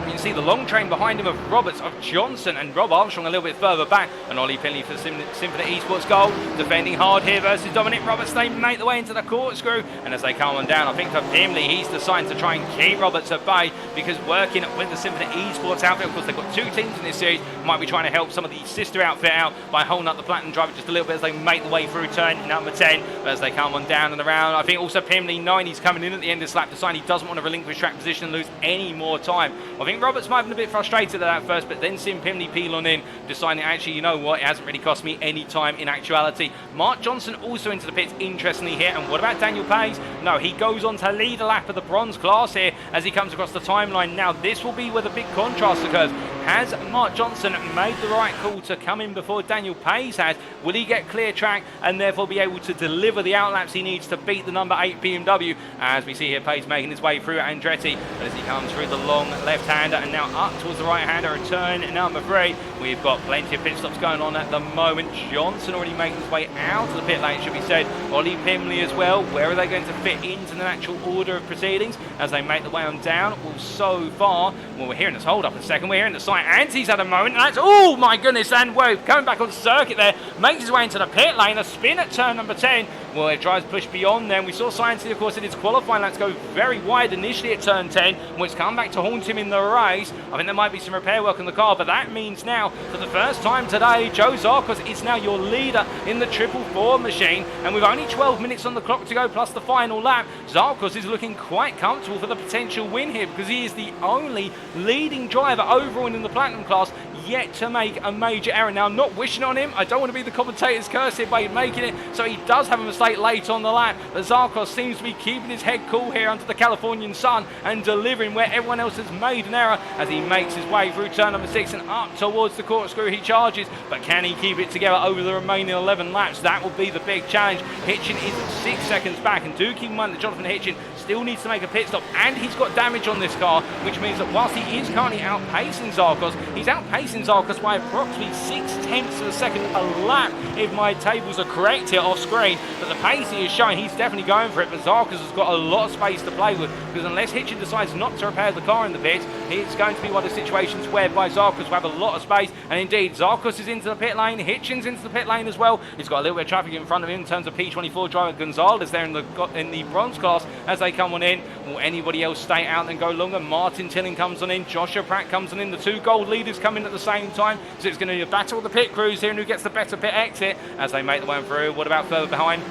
You can see the long train behind him of Roberts, of Johnson, and Rob Armstrong a little bit further back. And Ollie Pimley for Symphony Esports Gold, defending hard here versus Dominic Roberts. They make the way into the corkscrew, and as they come on down, I think for Pimley, he's decided to try and keep Roberts at bay, because working with the Symphony Esports outfit, of course they've got two teams in this series, might be trying to help some of the sister outfit out by holding up the Platinum driver just a little bit as they make the way through turn number 10. But as they come on down and around, I think also Pimley, knowing he's coming in at the end of this lap, deciding he doesn't want to relinquish track position and lose any more time. I think Roberts might have been a bit frustrated at that first, but then seeing Pimley peel on in, deciding actually, you know what, it hasn't really cost me any time in actuality. Mark Johnson also into the pits, interestingly here. And what about Daniel Pays? No, he goes on to lead a lap of the bronze class here as he comes across the timeline. Now this will be where the big contrast occurs. Has Mark Johnson made the right call to come in before Daniel Pays has? Will he get clear track and therefore be able to deliver the outlaps he needs to beat the number 8 BMW? As we see here, Pays making his way through Andretti, but as he comes through the long left-hander and now up towards the right-hander, return number 3. We've got plenty of pit stops going on at the moment. Johnson already making his way out of the pit lane, should be said. Ollie Pimley as well. Where are they going to fit into the natural order of proceedings as they make the way on down? Well, so far, well, we're hearing this hold up a second. We're hearing the site antis at the moment. And that's, oh my goodness, and we're coming back on circuit there. Makes his way into the pit lane. A spin at turn number 10. Well, it tries to push beyond them. We saw Science, of course, in his qualifying laps go very wide initially at turn 10, which come back to haunt him in the race. I think there might be some repair work on the car, but that means now, for the first time today, Joe Zarkos is now your leader in the 444 machine. And with only 12 minutes on the clock to go, plus the final lap, Zarkos is looking quite comfortable for the potential win here, because he is the only leading driver overall in the Platinum class yet to make a major error. Now, I'm not wishing on him. I don't want to be the commentator's curse here by making it, so he does have a mistake late on the lap. But Zarkos seems to be keeping his head cool here under the Californian sun and delivering where everyone else has made an error as he makes his way through turn number 6 and up towards the corkscrew. He charges, but can he keep it together over the remaining 11 laps? That will be the big challenge. Hitchin is 6 seconds back, and do keep in mind that Jonathan Hitchin still needs to make a pit stop, and he's got damage on this car, which means that whilst he is currently outpacing Zarkos, he's outpacing Zarkos by approximately 0.6 of a second a lap, if my tables are correct here off screen. But the pace he is showing, he's definitely going for it, but Zarkos has got a lot of space to play with, because unless Hitchin decides not to repair the car in the pits, it's going to be one of the situations whereby Zarkos will have a lot of space. And indeed, Zarkos is into the pit lane, Hitchin's into the pit lane as well. He's got a little bit of traffic in front of him in terms of P24 driver Gonzalez there in the bronze class as they come on in. Will anybody else stay out and go longer? Martin Tilling comes on in, Joshua Pratt comes on in, the two gold leaders come in at the same time. So it's going to be a battle of the pit crews here and who gets the better pit exit as they make the way through. What about further behind?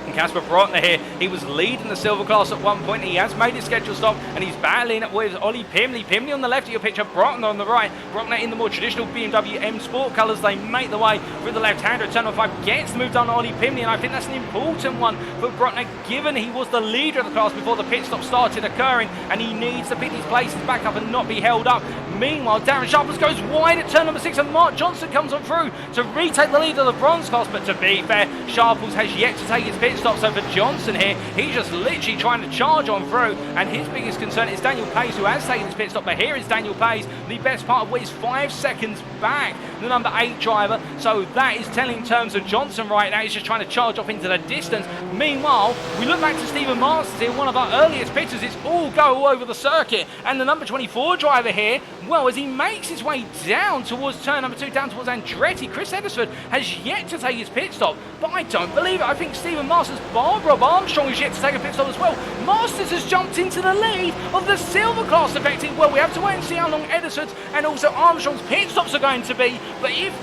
And Casper Brotner here, he was leading the silver class at one point. He has made his schedule stop and he's battling with Ollie Pimley. Pimley on the left of your picture, Brotner on the right. Brotner in the more traditional BMW M Sport colours. They make the way through the left-hander. Turn on 5 gets the move done on Ollie Pimley, and I think that's an important one for Brotner, given he was the leader of the class before the pit stop started occurring, and he needs to pick his places back up and not be held up. Meanwhile, Darren Sharples goes wide at turn number 6, and Mark Johnson comes on through to retake the lead of the bronze class. But to be fair, Sharples has yet to take his pit stop, so for Johnson here, he's just literally trying to charge on through, and his biggest concern is Daniel Pace, who has taken his pit stop. But here is Daniel Pace, the best part of what is 5 seconds back, the number 8 driver. So that is telling in terms of Johnson right now. He's just trying to charge off into the distance. Meanwhile, we look back to Stephen Masters here, one of our earliest pitters. It's all go over the circuit, and the number 24 driver here, well, as he makes his way down towards turn number 2, down towards Andretti, Chris Eddersford has yet to take his pit stop. But I don't believe it. I think Stephen Masters, Rob Armstrong is yet to take a pit stop as well. Masters has jumped into the lead of the silver class effective. Well, we have to wait and see how long Eddersford's and also Armstrong's pit stops are going to be. But if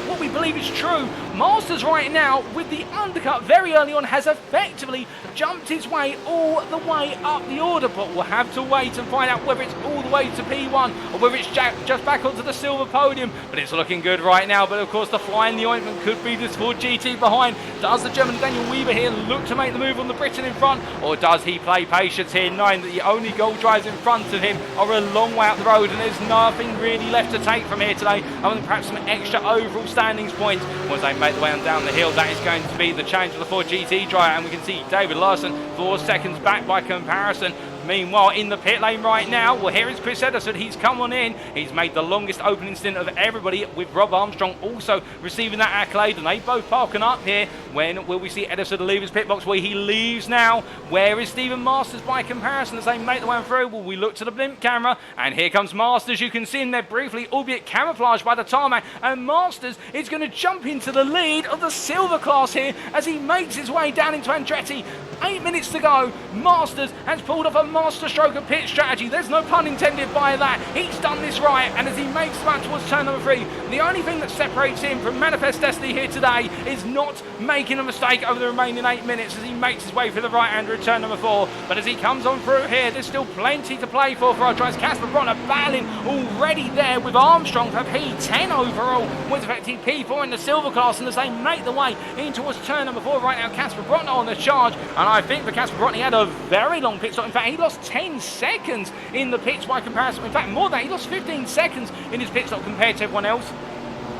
what we believe is true, Masters right now with the undercut very early on has effectively jumped his way all the way up the order. But we'll have to wait and find out whether it's all the way to P1 or whether it's just back onto the silver podium. But it's looking good right now. But of course the fly in the ointment could be this Ford GT behind. Does the German Daniel Weber here look to make the move on the Britain in front, or does he play patience here, knowing that the only gold drives in front of him are a long way up the road and there's nothing really left to take from here today other than perhaps some extra overall standings points as they make the way on down the hill? That is going to be the change of the Ford GT driver, and we can see David Larson 4 seconds back by comparison. Meanwhile, in the pit lane right now, well, here is Chris Edderson. He's come on in. He's made the longest opening stint of everybody, with Rob Armstrong also receiving that accolade, and they both parking up here. When will we see Edderson leave his pit box? Well, he leaves now. Where is Stephen Masters by comparison as they make the way through? Well, we look to the blimp camera, and here comes Masters. You can see him there briefly, albeit camouflaged by the tarmac, and Masters is going to jump into the lead of the silver class here as he makes his way down into Andretti. 8 minutes to go. Masters has pulled off a master stroke of pit strategy. There's no pun intended by that. He's done this right, and as he makes the back towards turn number 3, the only thing that separates him from Manifest Destiny here today is not making a mistake over the remaining 8 minutes as he makes his way through the right-hander at turn number 4. But as he comes on through here, there's still plenty to play for our drives. Casper Brotner battling already there with Armstrong for P10 overall, was affecting P4 in the silver class, and as they make the way in towards turn number 4 right now, Casper Brotner on the charge. And I think for Casper Brotner, he had a very long pit stop. In fact, he lost 10 seconds in the pits by comparison. In fact, more than that, he lost 15 seconds in his pit stop compared to everyone else.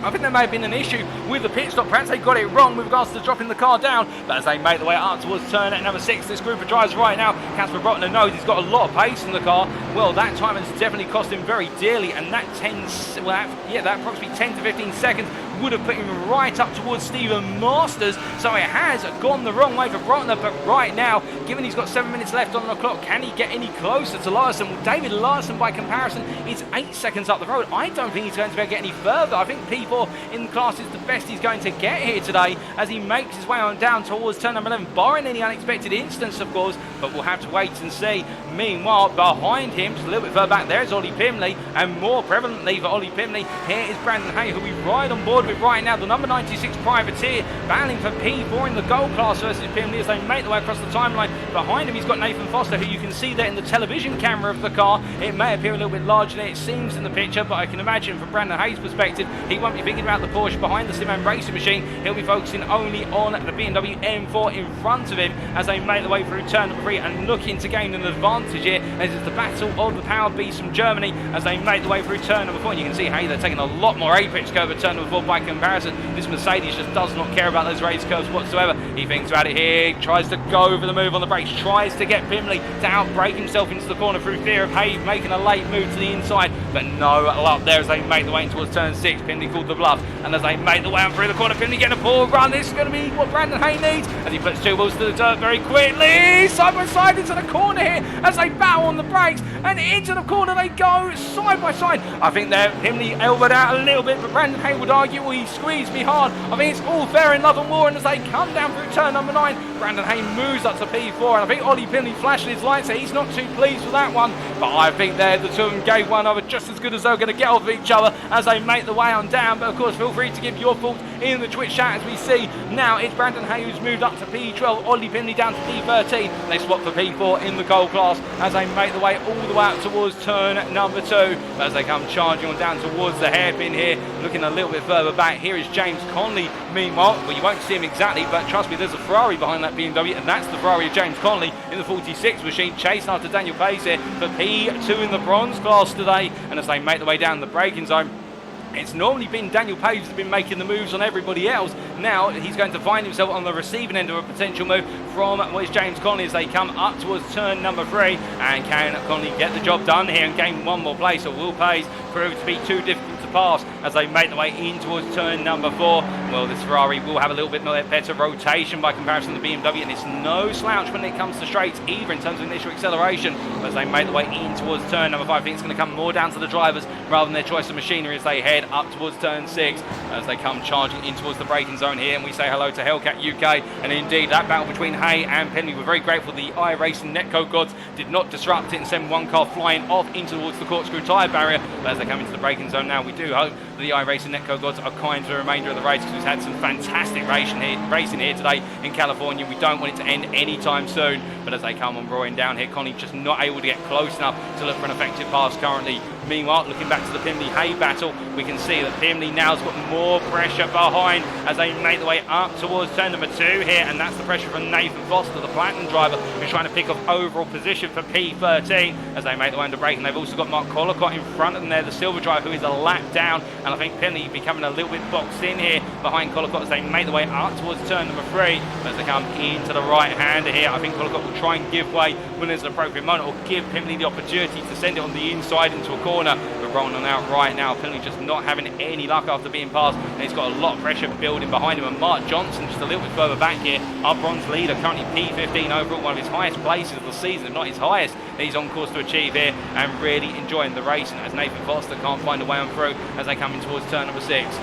I think there may have been an issue with the pit stop. Perhaps they got it wrong with regards to dropping the car down. But as they make the way up towards turn at number 6, this group of drivers right now, Casper Brotner knows he's got a lot of pace in the car. Well, that time has definitely cost him very dearly, and that that approximately 10 to 15 seconds would have put him right up towards Stephen Masters. So it has gone the wrong way for Brotner. But right now, given he's got 7 minutes left on the clock, can he get any closer to Larson? Well, David Larson, by comparison, is 8 seconds up the road. I don't think he's going to be able to get any further. I think P4 in the class is the best he's going to get here today as he makes his way on down towards turn number 11, barring any unexpected instance, of course, but we'll have to wait and see. Meanwhile, behind him, just a little bit further back, there's Ollie Pimley, and more prevalently for Ollie Pimley, here is Brandon Hay, who we ride on board with right now, the number 96 privateer, battling for P4 in the gold class versus Pimley as they make their way across the timeline. Behind him, he's got Nathan Foster, who you can see there in the television camera of the car. It may appear a little bit larger than it seems in the picture, but I can imagine from Brandon Hay's perspective, he won't be thinking about the Porsche behind the Simon racing machine. He'll be focusing only on the BMW M4 in front of him as they make their way through turn 3 and looking to gain an advantage here as it's the battle of the power beast from Germany as they make their way through turn number 4. And you can see, hey, they're taking a lot more apex curve at turn number 4 by comparison. This Mercedes just does not care about those race curves whatsoever. He thinks about it here, tries to go for the move on the brakes, tries to get Pimley to outbrake himself into the corner through fear of Hay making a late move to the inside, but no luck there as they make the way towards turn 6. Pimley called the bluff, and as they make the way on through the corner, Pimley getting a poor run. This is going to be what Brandon Hay needs as he puts 2 wheels to the dirt very quickly, side by side into the corner here as they battle on the brakes, and into the corner they go, side by side. I think they're Pimley elbowed out a little bit, but Brandon Hay would argue, well, he squeezed me hard. I think it's all fair in love and war, and as they come down through turn number 9, Brandon Hay moves up to P4, and I think Ollie Pimley flashing his lights, so he's not too pleased with that one, but I think the two of them gave one over just as good as they were going to get off of each other as they make the way on down. But of course, feel free to give your thoughts in the Twitch chat. As we see now, it's Brandon Hay who's moved up to P12, Ollie Pimley down to P13. They swap for P4 in the gold class as they make the way all the way up towards turn number 2. As they come charging on down towards the hairpin here, looking a little bit further back. Here is James Conley. Meanwhile, well, you won't see him exactly, but trust me, there's a Ferrari behind that BMW, and that's the Ferrari of James Conley in the 46 machine, chasing after Daniel Pace here for P2 in the bronze class today. And as they make the way down the braking zone, it's normally been Daniel Page who's been making the moves on everybody else. Now he's going to find himself on the receiving end of a potential move from James Conley as they come up towards turn number 3. And can Conley get the job done here and gain one more place, or will Page prove to be too difficult to pass as they make the way in towards turn number 4? Well, this Ferrari will have a little bit better rotation by comparison to the BMW, and it's no slouch when it comes to straights either in terms of initial acceleration. As they make the way in towards turn number 5, I think it's going to come more down to the drivers rather than their choice of machinery as they head up towards turn 6 as they come charging in towards the braking zone here. And we say hello to Hellcat UK, and indeed that battle between Hay and Penley, we're very grateful the iRacing netcode gods did not disrupt it and send one car flying off into towards the corkscrew tyre barrier. But as they come into the braking zone now, we do hope that the iRacing netcode gods are kind to the remainder of the race, because we've had some fantastic racing here today in California. We don't want it to end anytime soon, but as they come on roaring down here, Conley just not able to get close enough to look for an effective pass currently. Meanwhile, looking back to the Pimley-Hay battle, we can see that Pimley now's got more pressure behind as they make the way up towards turn number 2 here, and that's the pressure from Nathan Foster, the Platinum driver, who's trying to pick up overall position for P13 as they make the way under break. And they've also got Mark Collicott in front of them there, the silver driver, who is a lap down, and I think Pimley becoming a little bit boxed in here behind Collicott as they make the way up towards turn number 3. As they come into the right-hander here, I think Collicott will try and give way when there's an appropriate moment, or give Pimley the opportunity to send it on the inside into a corner. But rolling on out right now, Pimley just not having any luck after being passed, and he's got a lot of pressure building behind him. And Mark Johnson just a little bit further back here, our bronze leader, currently P15 overall, one of his highest places of the season, if not his highest, that he's on course to achieve here, and really enjoying the racing as Nathan Foster can't find a way on through as they come in towards turn number 6.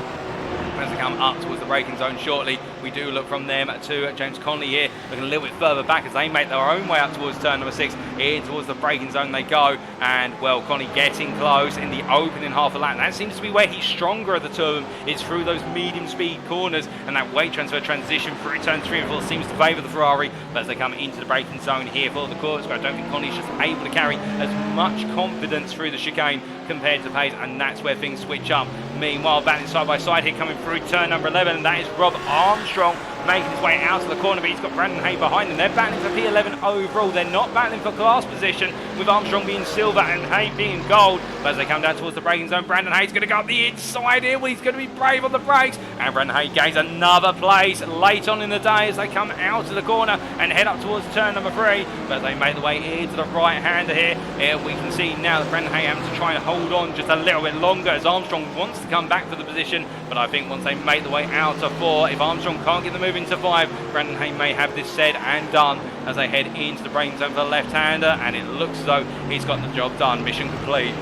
As they come up towards the braking zone shortly, we do look from them to James Conley here, looking a little bit further back as they make their own way up towards turn number 6. In towards the braking zone they go, and well, Conley getting close in the opening half a lap. And that seems to be where he's stronger of the two of them, is through those medium speed corners, and that weight transfer transition through turn 3 and 4 seems to favour the Ferrari. But as they come into the braking zone here for the course, but I don't think Conley's just able to carry as much confidence through the chicane compared to Pace, and that's where things switch up. Meanwhile, battling side by side here, coming through turn number 11, and that is Rob Armstrong making his way out of the corner, but he's got Brandon Hay behind him. They're battling for P11 overall. They're not battling for class position, with Armstrong being silver and Hay being gold. But as they come down towards the braking zone, Brandon Hay's going to go up the inside here. Well, he's going to be brave on the brakes, and Brandon Hay gains another place late on in the day as they come out of the corner and head up towards turn number 3. But as they make the way into the right-hander here, we can see now that Brandon Hay having to try and hold on just a little bit longer as Armstrong wants to come back for the position. But I think once they make the way out of 4, if Armstrong can't get the move into 5, Brandon Hay may have this said and done as they head into the braking zone for the left-hander, and it looks as though he's got the job done. Mission complete.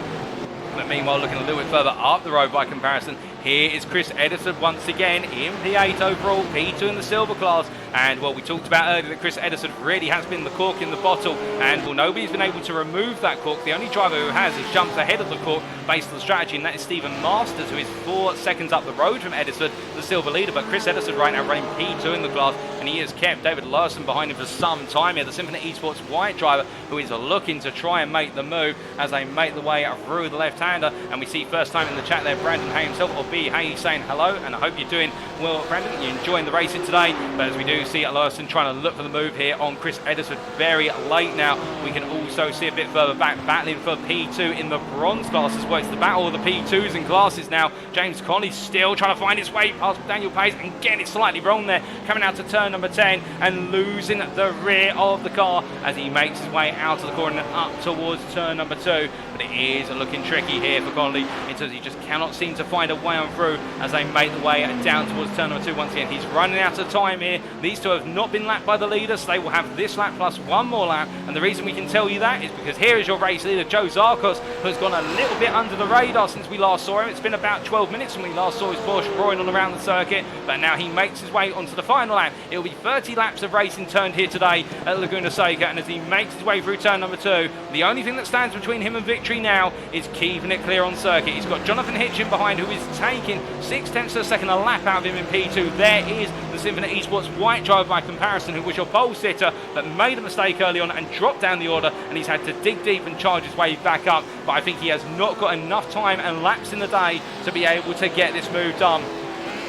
But meanwhile, looking a little bit further up the road by comparison, here is Chris Edison once again in P8 overall, P2 in the silver class. And well, we talked about earlier that Chris Edison really has been the cork in the bottle, and well, nobody's been able to remove that cork. The only driver who has jumped ahead of the cork based on the strategy, and that is Stephen Masters, who is 4 seconds up the road from Edison, the silver leader. But Chris Edison right now running P2 in the class, and he has kept David Larson behind him for some time here, the Symphony Esports white driver, who is looking to try and make the move as they make the way through the left-hander. And we see first time in the chat there Brandon Hay himself, or B Hay, saying hello, and I hope you're doing well, Brandon. You're enjoying the racing today. But as we do see Larson trying to look for the move here on Chris Edison very late now, we can also see a bit further back battling for P2 in the bronze class as well. It's the battle of the P2s in classes now. James Conley still trying to find his way past Daniel Pace and getting it slightly wrong there, coming out to turn number 10 and losing the rear of the car as he makes his way out of the corner and up towards turn number 2. But it is looking tricky here for Conley in terms he just cannot seem to find a way down through as they make the way down towards turn number 2 once again. He's running out of time here. These two have not been lapped by the leader, so they will have this lap plus one more lap. And the reason we can tell you that is because here is your race leader, Joe Zarkos, who has gone a little bit under the radar since we last saw him. It's been about 12 minutes when we last saw his Porsche roaring on around the circuit, but now he makes his way onto the final lap. It will be 30 laps of racing turned here today at Laguna Seca, and as he makes his way through turn number 2, the only thing that stands between him and victory now is keeping it clear on circuit. He's got Jonathan Hitchin behind, who is taking 0.6 of a second a lap out of him in P2. There is the Symphony Esports white driver by comparison, who was your pole sitter but made a mistake early on and dropped down the order, and he's had to dig deep and charge his way back up. But I think he has not got enough time and laps in the day to be able to get this move done.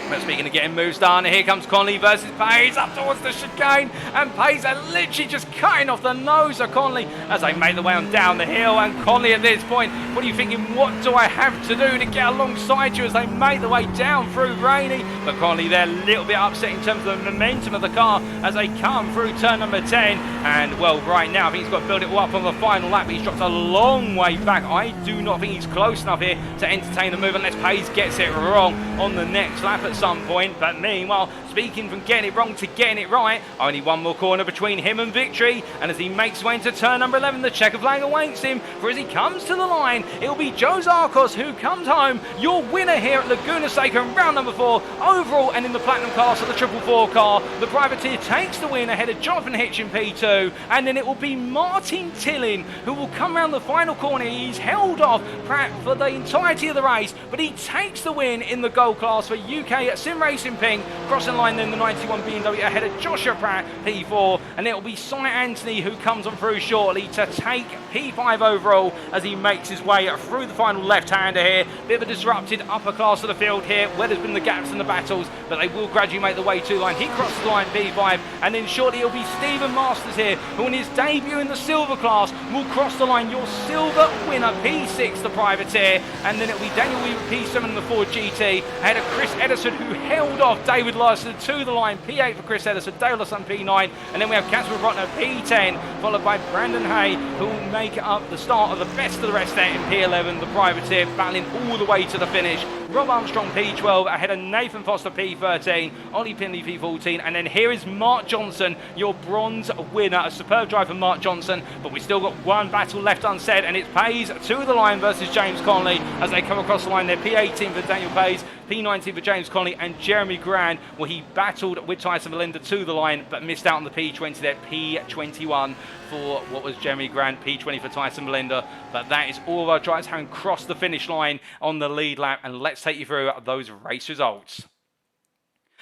But speaking of getting moves done, here comes Conley versus Payes up towards the chicane, and Payes are literally just cutting off the nose of Conley as they make the way on down the hill. And Conley at this point, what are you thinking? What do I have to do to get alongside you as they make the way down through Rainey? But Conley there, a little bit upset in terms of the momentum of the car as they come through turn number 10. And well, right now I think he's got to build it all up on the final lap. He's dropped a long way back. I do not think he's close enough here to entertain the move unless Payes gets it wrong on the next lap at some point. But meanwhile, speaking from getting it wrong to getting it right, only one more corner between him and victory. And as he makes his way into turn number 11, the checker flag awaits him, for as he comes to the line, it'll be Joe Zarkos who comes home your winner here at Laguna Seca in round number 4 overall. And in the platinum class of the 444 car, the privateer takes the win ahead of Jonathan Hitch in P2, and then it will be Martin Tillin who will come around the final corner. He's held off Pratt for the entirety of the race, but he takes the win in the gold class for UK Sim Racing Ping, crossing line then the 91 BMW ahead of Joshua Pratt P4, and it will be Cy Anthony who comes on through shortly to take P5 overall as he makes his way through the final left-hander here. Bit of a disrupted upper class of the field here where there's been the gaps and the battles, but they will gradually make the way to the line. He crosses the line P5, and then shortly it'll be Stephen Masters here who in his debut in the silver class will cross the line, your silver winner P6 the privateer, and then it'll be Daniel Weaver P7 in the Ford GT ahead of Chris Edison who held off David Larson to the line. P8 for Chris Edison, David Larson P9, and then we have Casper Brotner P10 followed by Brandon Hay who will make it up the start of the best of the rest there in P11, the privateer battling all the way to the finish. Rob Armstrong P12 ahead of Nathan Foster P13, Ollie Pinley P14, and then here is Mark Johnson, your bronze winner. A superb drive for Mark Johnson, but we still got one battle left unsaid, and it's Payes to the line versus James Conley as they come across the line there. P18 for Daniel Payes, P19 for James Conley, and Jeremy Grand, well, he battled with Tyson Melinda to the line but missed out on the P20 there. P21 for what was Jeremy Grand, P20 for Tyson Melinda. But that is all of our drivers having crossed the finish line on the lead lap, and let's take you through those race results.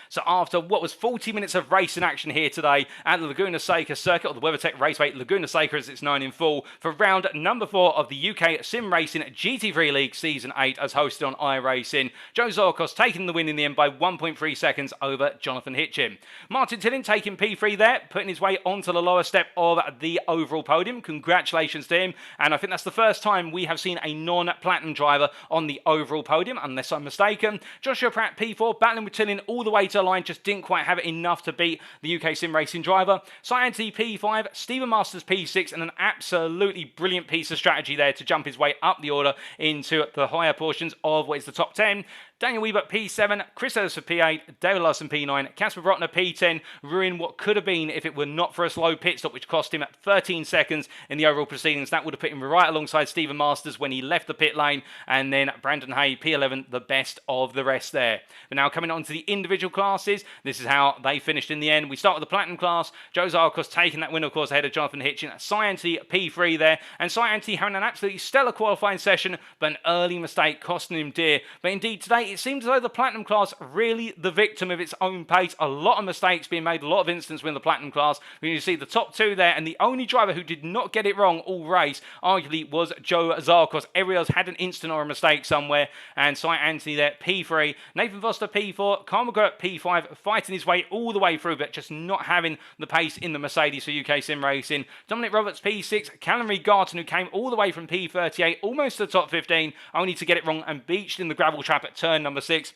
So after what was 40 minutes of racing action here today at the Laguna Seca circuit, or the WeatherTech Raceway Laguna Seca as it's known in full, for round number 4 of the UK Sim Racing GT3 League Season 8 as hosted on iRacing, Joe Zarkos taking the win in the end by 1.3 seconds over Jonathan Hitchin. Martin Tillin taking P3 there, putting his way onto the lower step of the overall podium. Congratulations to him, and I think that's the first time we have seen a non-platinum driver on the overall podium, unless I'm mistaken. Joshua Pratt P4 battling with Tillin all the way to line, just didn't quite have it enough to beat the UK Sim Racing driver. Cy Anthony P5, Stephen Masters P6, and an absolutely brilliant piece of strategy there to jump his way up the order into the higher portions of what is the top 10. Daniel Weaver P7, Chris Ellison P8, David Larson P9, Casper Brotner P10, ruined what could have been if it were not for a slow pit stop, which cost him 13 seconds in the overall proceedings. That would have put him right alongside Stephen Masters when he left the pit lane, and then Brandon Hay P11, the best of the rest there. But now coming on to the individual classes, this is how they finished in the end. We start with the Platinum class, Joe Zarkos taking that win, of course, ahead of Jonathan Hitchin. Cy Anthony P3 there, and Cy Anthony having an absolutely stellar qualifying session, but an early mistake costing him dear. But indeed today, it seems as though the Platinum class really the victim of its own pace. A lot of mistakes being made, a lot of instances within the Platinum class. You see the top 2 there, and the only driver who did not get it wrong all race, arguably, was Joe Zarkos. Everyone else had an instant or a mistake somewhere, and Cy Anthony there, P3. Nathan Foster, P4. Carl McGirt, P5, fighting his way all the way through, but just not having the pace in the Mercedes for UK Sim Racing. Dominic Roberts, P6. Callum Reed-Garton, who came all the way from P38, almost to the top 15, only to get it wrong and beached in the gravel trap at turn number 6.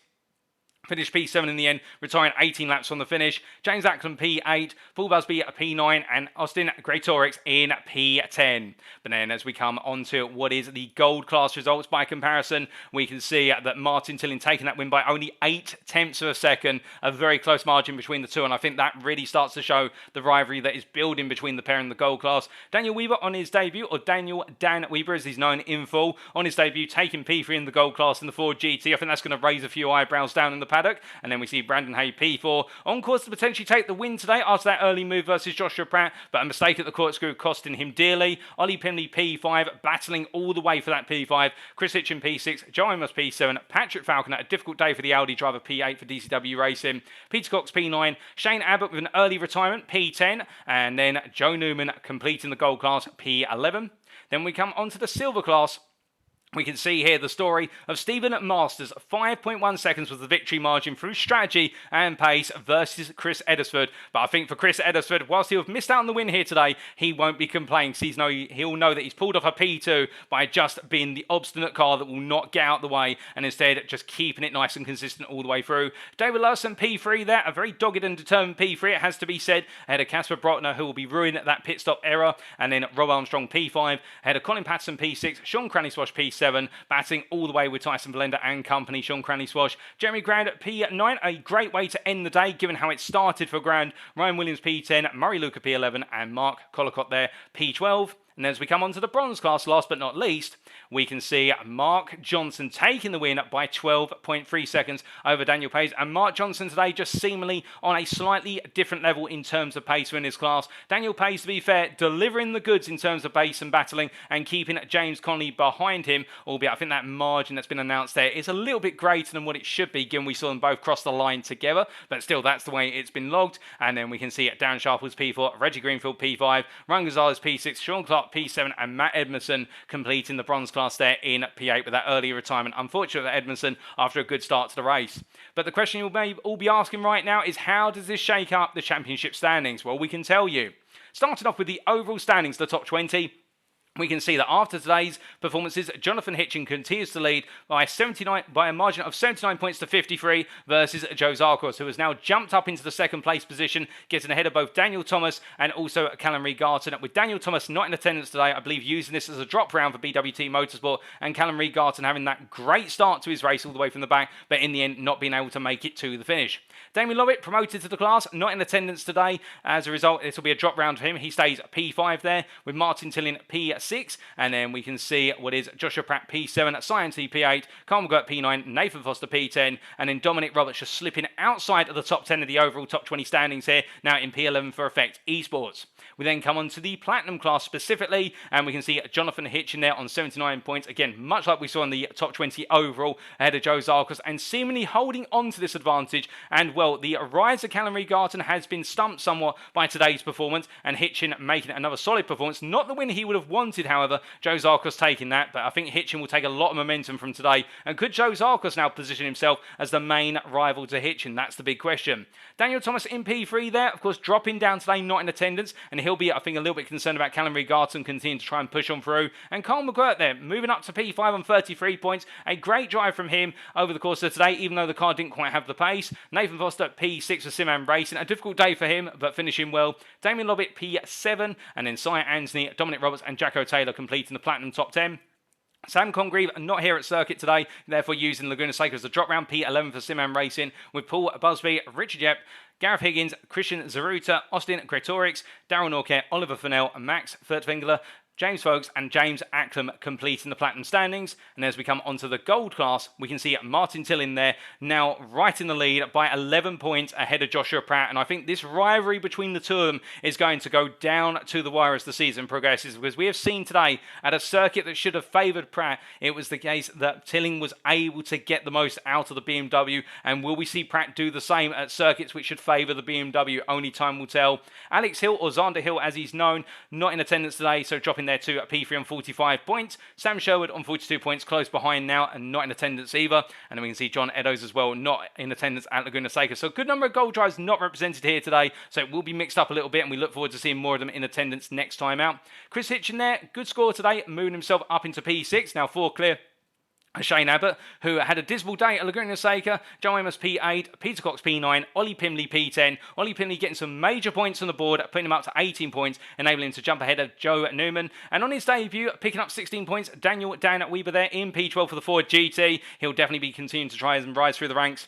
Finished P7 in the end, retiring 18 laps on the finish. James Ackland P8, Paul Busby P9, and Austin Gretorix in P10. But then as we come on to what is the gold class results by comparison, we can see that Martin Tillin taking that win by only 0.8 of a second. A very close margin between the two, and I think that really starts to show the rivalry that is building between the pair in the gold class. Daniel Weber on his debut, or Daniel Dan Weber as he's known in full, on his debut taking P3 in the gold class in the Ford GT. I think that's going to raise a few eyebrows down in the paddock. And then we see Brandon Hay P4 on course to potentially take the win today after that early move versus Joshua Pratt, but a mistake at the corkscrew costing him dearly. Ollie Pimley P5 battling all the way for that P5. Chris Hitchin P6, Joe Amos P7, Patrick Falconer, a difficult day for the Audi driver P8 for DCW Racing, Peter Cox P9, Shane Abbott with an early retirement P10, and then Joe Newman completing the gold class P11. Then we come on to the silver class. We can see here the story of Stephen Masters. 5.1 seconds was the victory margin through strategy and pace versus Chris Eddersford. But I think for Chris Eddersford, whilst he'll have missed out on the win here today, he won't be complaining. He'll know that he's pulled off a P2 by just being the obstinate car that will not get out the way and instead just keeping it nice and consistent all the way through. David Larson P3 there, a very dogged and determined P3, it has to be said, ahead of Casper Brotner, who will be ruining that pit stop error. And then Rob Armstrong P5, ahead of Colin Patterson P6, Sean Cranny-Swash P7, batting all the way with Tyson Blender and company. Sean Cranny-Swash, Jeremy Grand at P9, a great way to end the day given how it started for Grand. Ryan Williams P10, Murray Luca P11, and Mark Collicott there P12. And as we come on to the bronze class, last but not least, we can see Mark Johnson taking the win by 12.3 seconds over Daniel Pace. And Mark Johnson today just seemingly on a slightly different level in terms of pace in his class. Daniel Pace, to be fair, delivering the goods in terms of pace and battling and keeping James Connolly behind him. Albeit I think that margin that's been announced there is a little bit greater than what it should be, given we saw them both cross the line together. But still, that's the way it's been logged. And then we can see Darren Sharples P4, Reggie Greenfield P5, Ryan Gonzalez P6, Sean Clark P7, and Matt Edmondson completing the bronze class there in P8 with that early retirement. Unfortunately for Edmondson after a good start to the race. But the question you may all be asking right now is, how does this shake up the championship standings? Well, we can tell you. Starting off with the overall standings, the top 20. We can see that after today's performances, Jonathan Hitchin continues to lead by a margin of 79 points to 53 versus Joe Zarkos, who has now jumped up into the second place position, getting ahead of both Daniel Thomas and also Callum Reed-Garton. With Daniel Thomas not in attendance today, I believe using this as a drop round for BWT Motorsport, and Callum Reed-Garton having that great start to his race all the way from the back, but in the end not being able to make it to the finish. Damien Lovett promoted to the class, not in attendance today. As a result, this will be a drop round for him. He stays P5 there, with Martin Tillin P6, and then we can see what is Joshua Pratt P7, Cyan T P8, Carl McGirt P9, Nathan Foster P10, and then Dominic Roberts just slipping outside of the top 10 of the overall top 20 standings here, now in P11 for Effect Esports. We then come on to the Platinum class specifically, and we can see Jonathan Hitchin there on 79 points. Again, much like we saw in the top 20 overall, ahead of Joe Zarkos, and seemingly holding on to this advantage. And, well, the rise of Callum Reed-Garton has been stumped somewhat by today's performance, and Hitchin making another solid performance. Not the win he would have wanted, however, Joe Zarkos taking that, but I think Hitchin will take a lot of momentum from today. And could Joe Zarkos now position himself as the main rival to Hitchin? That's the big question. Daniel Thomas in P3 there, of course, dropping down today, not in attendance, and he'll be, I think, a little bit concerned about Callum Reed-Garton continuing to try and push on through. And Carl McGirt there, moving up to P5 on 33 points. A great drive from him over the course of today, even though the car didn't quite have the pace. Nathan Foster P6 for Simon Racing. A difficult day for him, but finishing well. Damien Lovett P7, and then Cy Anthony, Dominic Roberts, and Jacko Taylor completing the Platinum top 10. Sam Congreve not here at circuit today, therefore using Laguna Seca as a drop round. P11 for Simon Racing, with Paul Busby, Richard Yep, Gareth Higgins, Christian Zaruta, Austin Gretorix, Darryl Norcare, Oliver Fennell, Max Furtwängler, James Folks and James Acklam completing the Platinum standings. And as we come onto the Gold class, we can see Martin Tillin there now right in the lead by 11 points ahead of Joshua Pratt. And I think this rivalry between the two of them is going to go down to the wire as the season progresses, because we have seen today at a circuit that should have favoured Pratt, it was the case that Tillin was able to get the most out of the BMW. And will we see Pratt do the same at circuits which should favour the BMW? Only time will tell. Alex Hill, or Xander Hill as he's known, not in attendance today, so dropping there to P3 on 45 points. Sam Sherwood on 42 points, close behind now and not in attendance either. And then we can see John Eddowes as well, not in attendance at Laguna Seca. So a good number of gold drives not represented here today, so it will be mixed up a little bit, and we look forward to seeing more of them in attendance next time out. Chris Hitchin there, good score today, moving himself up into P6, now 4 clear Shane Abbott, who had a dismal day at Laguna Seca, Joe Amos P8, Peter Cox P9, Ollie Pimley P10. Ollie Pimley getting some major points on the board, putting him up to 18 points, enabling him to jump ahead of Joe Newman. And on his debut, picking up 16 points, Daniel Dan Weber there in P12 for the Ford GT. He'll definitely be continuing to try and rise through the ranks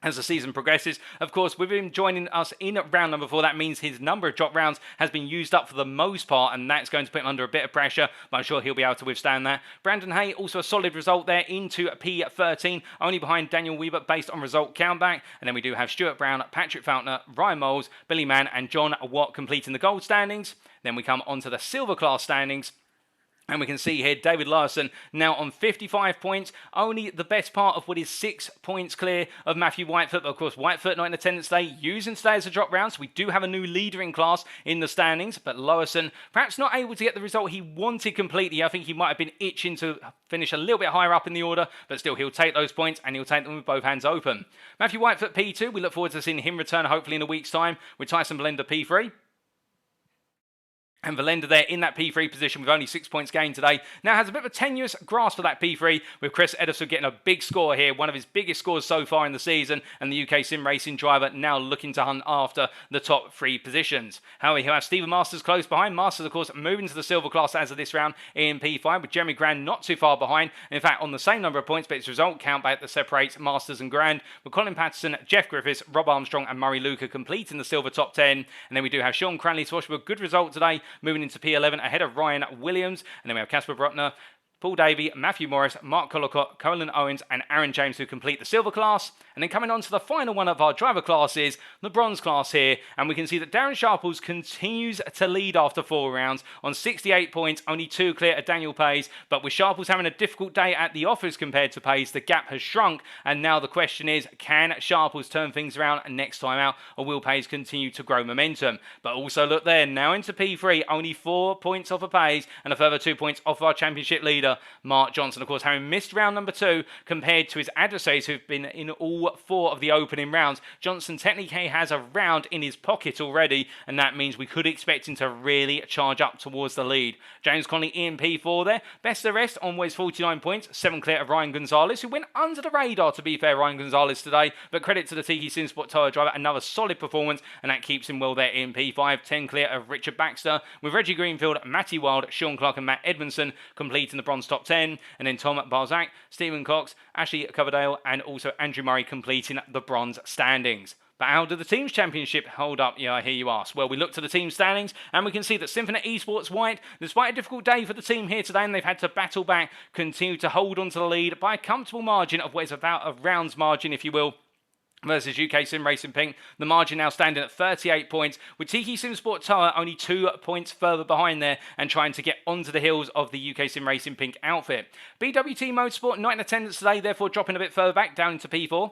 as the season progresses. Of course, with him joining us in round number 4, that means his number of drop rounds has been used up for the most part, and that's going to put him under a bit of pressure, but I'm sure he'll be able to withstand that. Brandon Hay, also a solid result there into P13, only behind Daniel Weber based on result countback. And then we do have Stuart Brown, Patrick Fountainer, Ryan Moles, Billy Mann, and John Watt completing the gold standings. Then we come on to the silver class standings. And we can see here David Larson now on 55 points, only the best part of what is 6 points clear of Matthew Whitefoot. But of course, Whitefoot not in attendance today, using today as a drop round. So we do have a new leader in class in the standings. But Larson perhaps not able to get the result he wanted completely. I think he might have been itching to finish a little bit higher up in the order, but still he'll take those points and he'll take them with both hands open. Matthew Whitefoot P2, we look forward to seeing him return hopefully in a week's time with Tyson Blender P3. And Valenda there in that P3 position with only 6 points gained today. Now has a bit of a tenuous grasp for that P3, with Chris Ederson getting a big score here, one of his biggest scores so far in the season, and the UK sim racing driver now looking to hunt after the top 3 positions. However, he'll have Stephen Masters close behind. Masters, of course, moving to the silver class as of this round in P5, with Jeremy Grand not too far behind. In fact, on the same number of points, but it's result count back that separates Masters and Grand, with Colin Patterson, Jeff Griffiths, Rob Armstrong, and Murray Luca completing the silver top 10. And then we do have Sean Cranley Swash with a good result today, moving into P11 ahead of Ryan Williams. And then we have Casper Brutner, Paul Davey, Matthew Morris, Mark Collicott, Colin Owens, and Aaron James who complete the silver class. And then coming on to the final one of our driver classes, the bronze class here. And we can see that Darren Sharples continues to lead after 4 rounds on 68 points, only 2 clear of Daniel Pays. But with Sharples having a difficult day at the office compared to Pays, the gap has shrunk. And now the question is, can Sharples turn things around next time out, or will Pays continue to grow momentum? But also look there, now into P3, only 4 points off of Pays and a further 2 points off of our championship leader, Mark Johnson, of course, having missed round number 2 compared to his adversaries who've been in all 4 of the opening rounds. Johnson technically has a round in his pocket already, and that means we could expect him to really charge up towards the lead. James Conley in P4 there. Best of the rest, always 49 points, 7 clear of Ryan Gonzalez, who went under the radar, to be fair, Ryan Gonzalez today, but credit to the Tiki Simsport Tower driver, another solid performance, and that keeps him well there in P5. 10 clear of Richard Baxter, with Reggie Greenfield, Matty Wild, Sean Clark, and Matt Edmondson completing the bronze top 10. And then Tom Balzac, Stephen Cox, Ashley Coverdale, and also Andrew Murray completing the bronze standings. But how did the team's championship hold up? Yeah, I hear you ask. Well, we look to the team standings and we can see that Symphony Esports White, despite a difficult day for the team here today, and they've had to battle back, continue to hold on to the lead by a comfortable margin of what is about a round's margin, if you will, versus UK Sim Racing Pink. The margin now standing at 38 points, with Tiki Sim Sport Tower only 2 points further behind there and trying to get onto the heels of the UK Sim Racing Pink outfit. BWT Motorsport not in attendance today, therefore dropping a bit further back down into P4.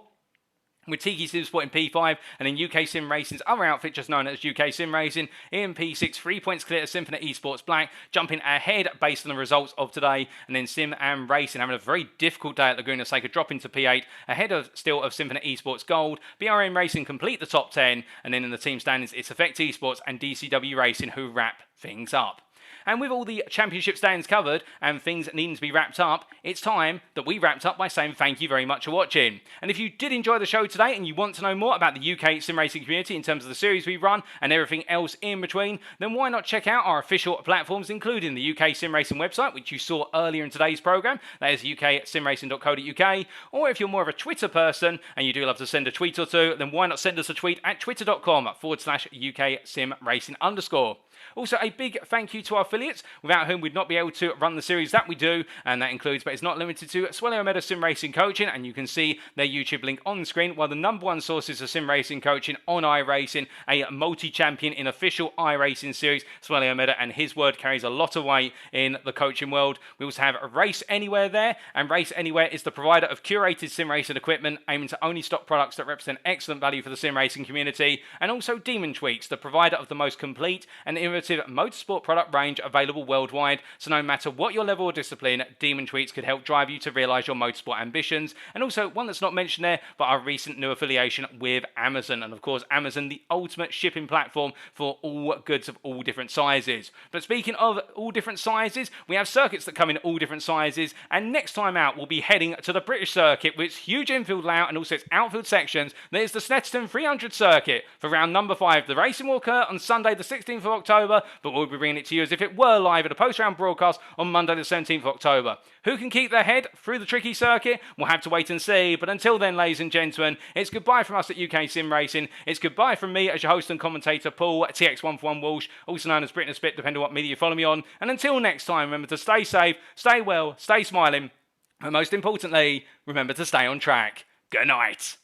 With Tiki Sim Sport in P5, and then UK Sim Racing's other outfit, just known as UK Sim Racing, in P6, 3 points clear of Symphony Esports Black, jumping ahead based on the results of today. And then Sim and Racing having a very difficult day at Laguna Seca, dropping to P8, ahead of still of Symphony Esports Gold. BRM Racing complete the top 10, and then in the team standings, it's Effect Esports and DCW Racing who wrap things up. And with all the championship stands covered and things needing to be wrapped up, it's time that we wrapped up by saying thank you very much for watching. And if you did enjoy the show today and you want to know more about the UK sim racing community in terms of the series we run and everything else in between, then why not check out our official platforms, including the UK Sim Racing website, which you saw earlier in today's programme. That is uksimracing.co.uk. Or if you're more of a Twitter person and you do love to send a tweet or two, then why not send us a tweet at twitter.com/UK Sim Racing _. Also, a big thank you to our affiliates, without whom we'd not be able to run the series that we do, and that includes, but it's not limited to, Swello Meta Sim Racing Coaching, and you can see their YouTube link on the screen, while the #1 sources of sim racing coaching on iRacing, a multi-champion in official iRacing series, Swello Meta, and his word carries a lot of weight in the coaching world. We also have Race Anywhere there, and Race Anywhere is the provider of curated sim racing equipment, aiming to only stock products that represent excellent value for the sim racing community, and also Demon Tweaks, the provider of the most complete and innovative motorsport product range available worldwide, so no matter what your level or discipline, Demon Treats could help drive you to realise your motorsport ambitions. And also, one that's not mentioned there, but our recent new affiliation with Amazon. And of course, Amazon, the ultimate shipping platform for all goods of all different sizes. But speaking of all different sizes, we have circuits that come in all different sizes, and next time out we'll be heading to the British circuit with its huge infield layout and also its outfield sections. There's the Snetterton 300 circuit for round number 5. The racing will occur on Sunday the 16th of October, but we'll be bringing it to you as if it were live at a post-round broadcast on Monday the 17th of October. Who can keep their head through the tricky circuit? We'll have to wait and see, but until then, ladies and gentlemen, it's goodbye from us at UK Sim Racing. It's goodbye from me as your host and commentator, Paul TX141 Walsh, also known as Britain Spit, depending on what media you follow me on. And until next time, remember to stay safe, stay well, stay smiling, and most importantly, remember to stay on track. Good night.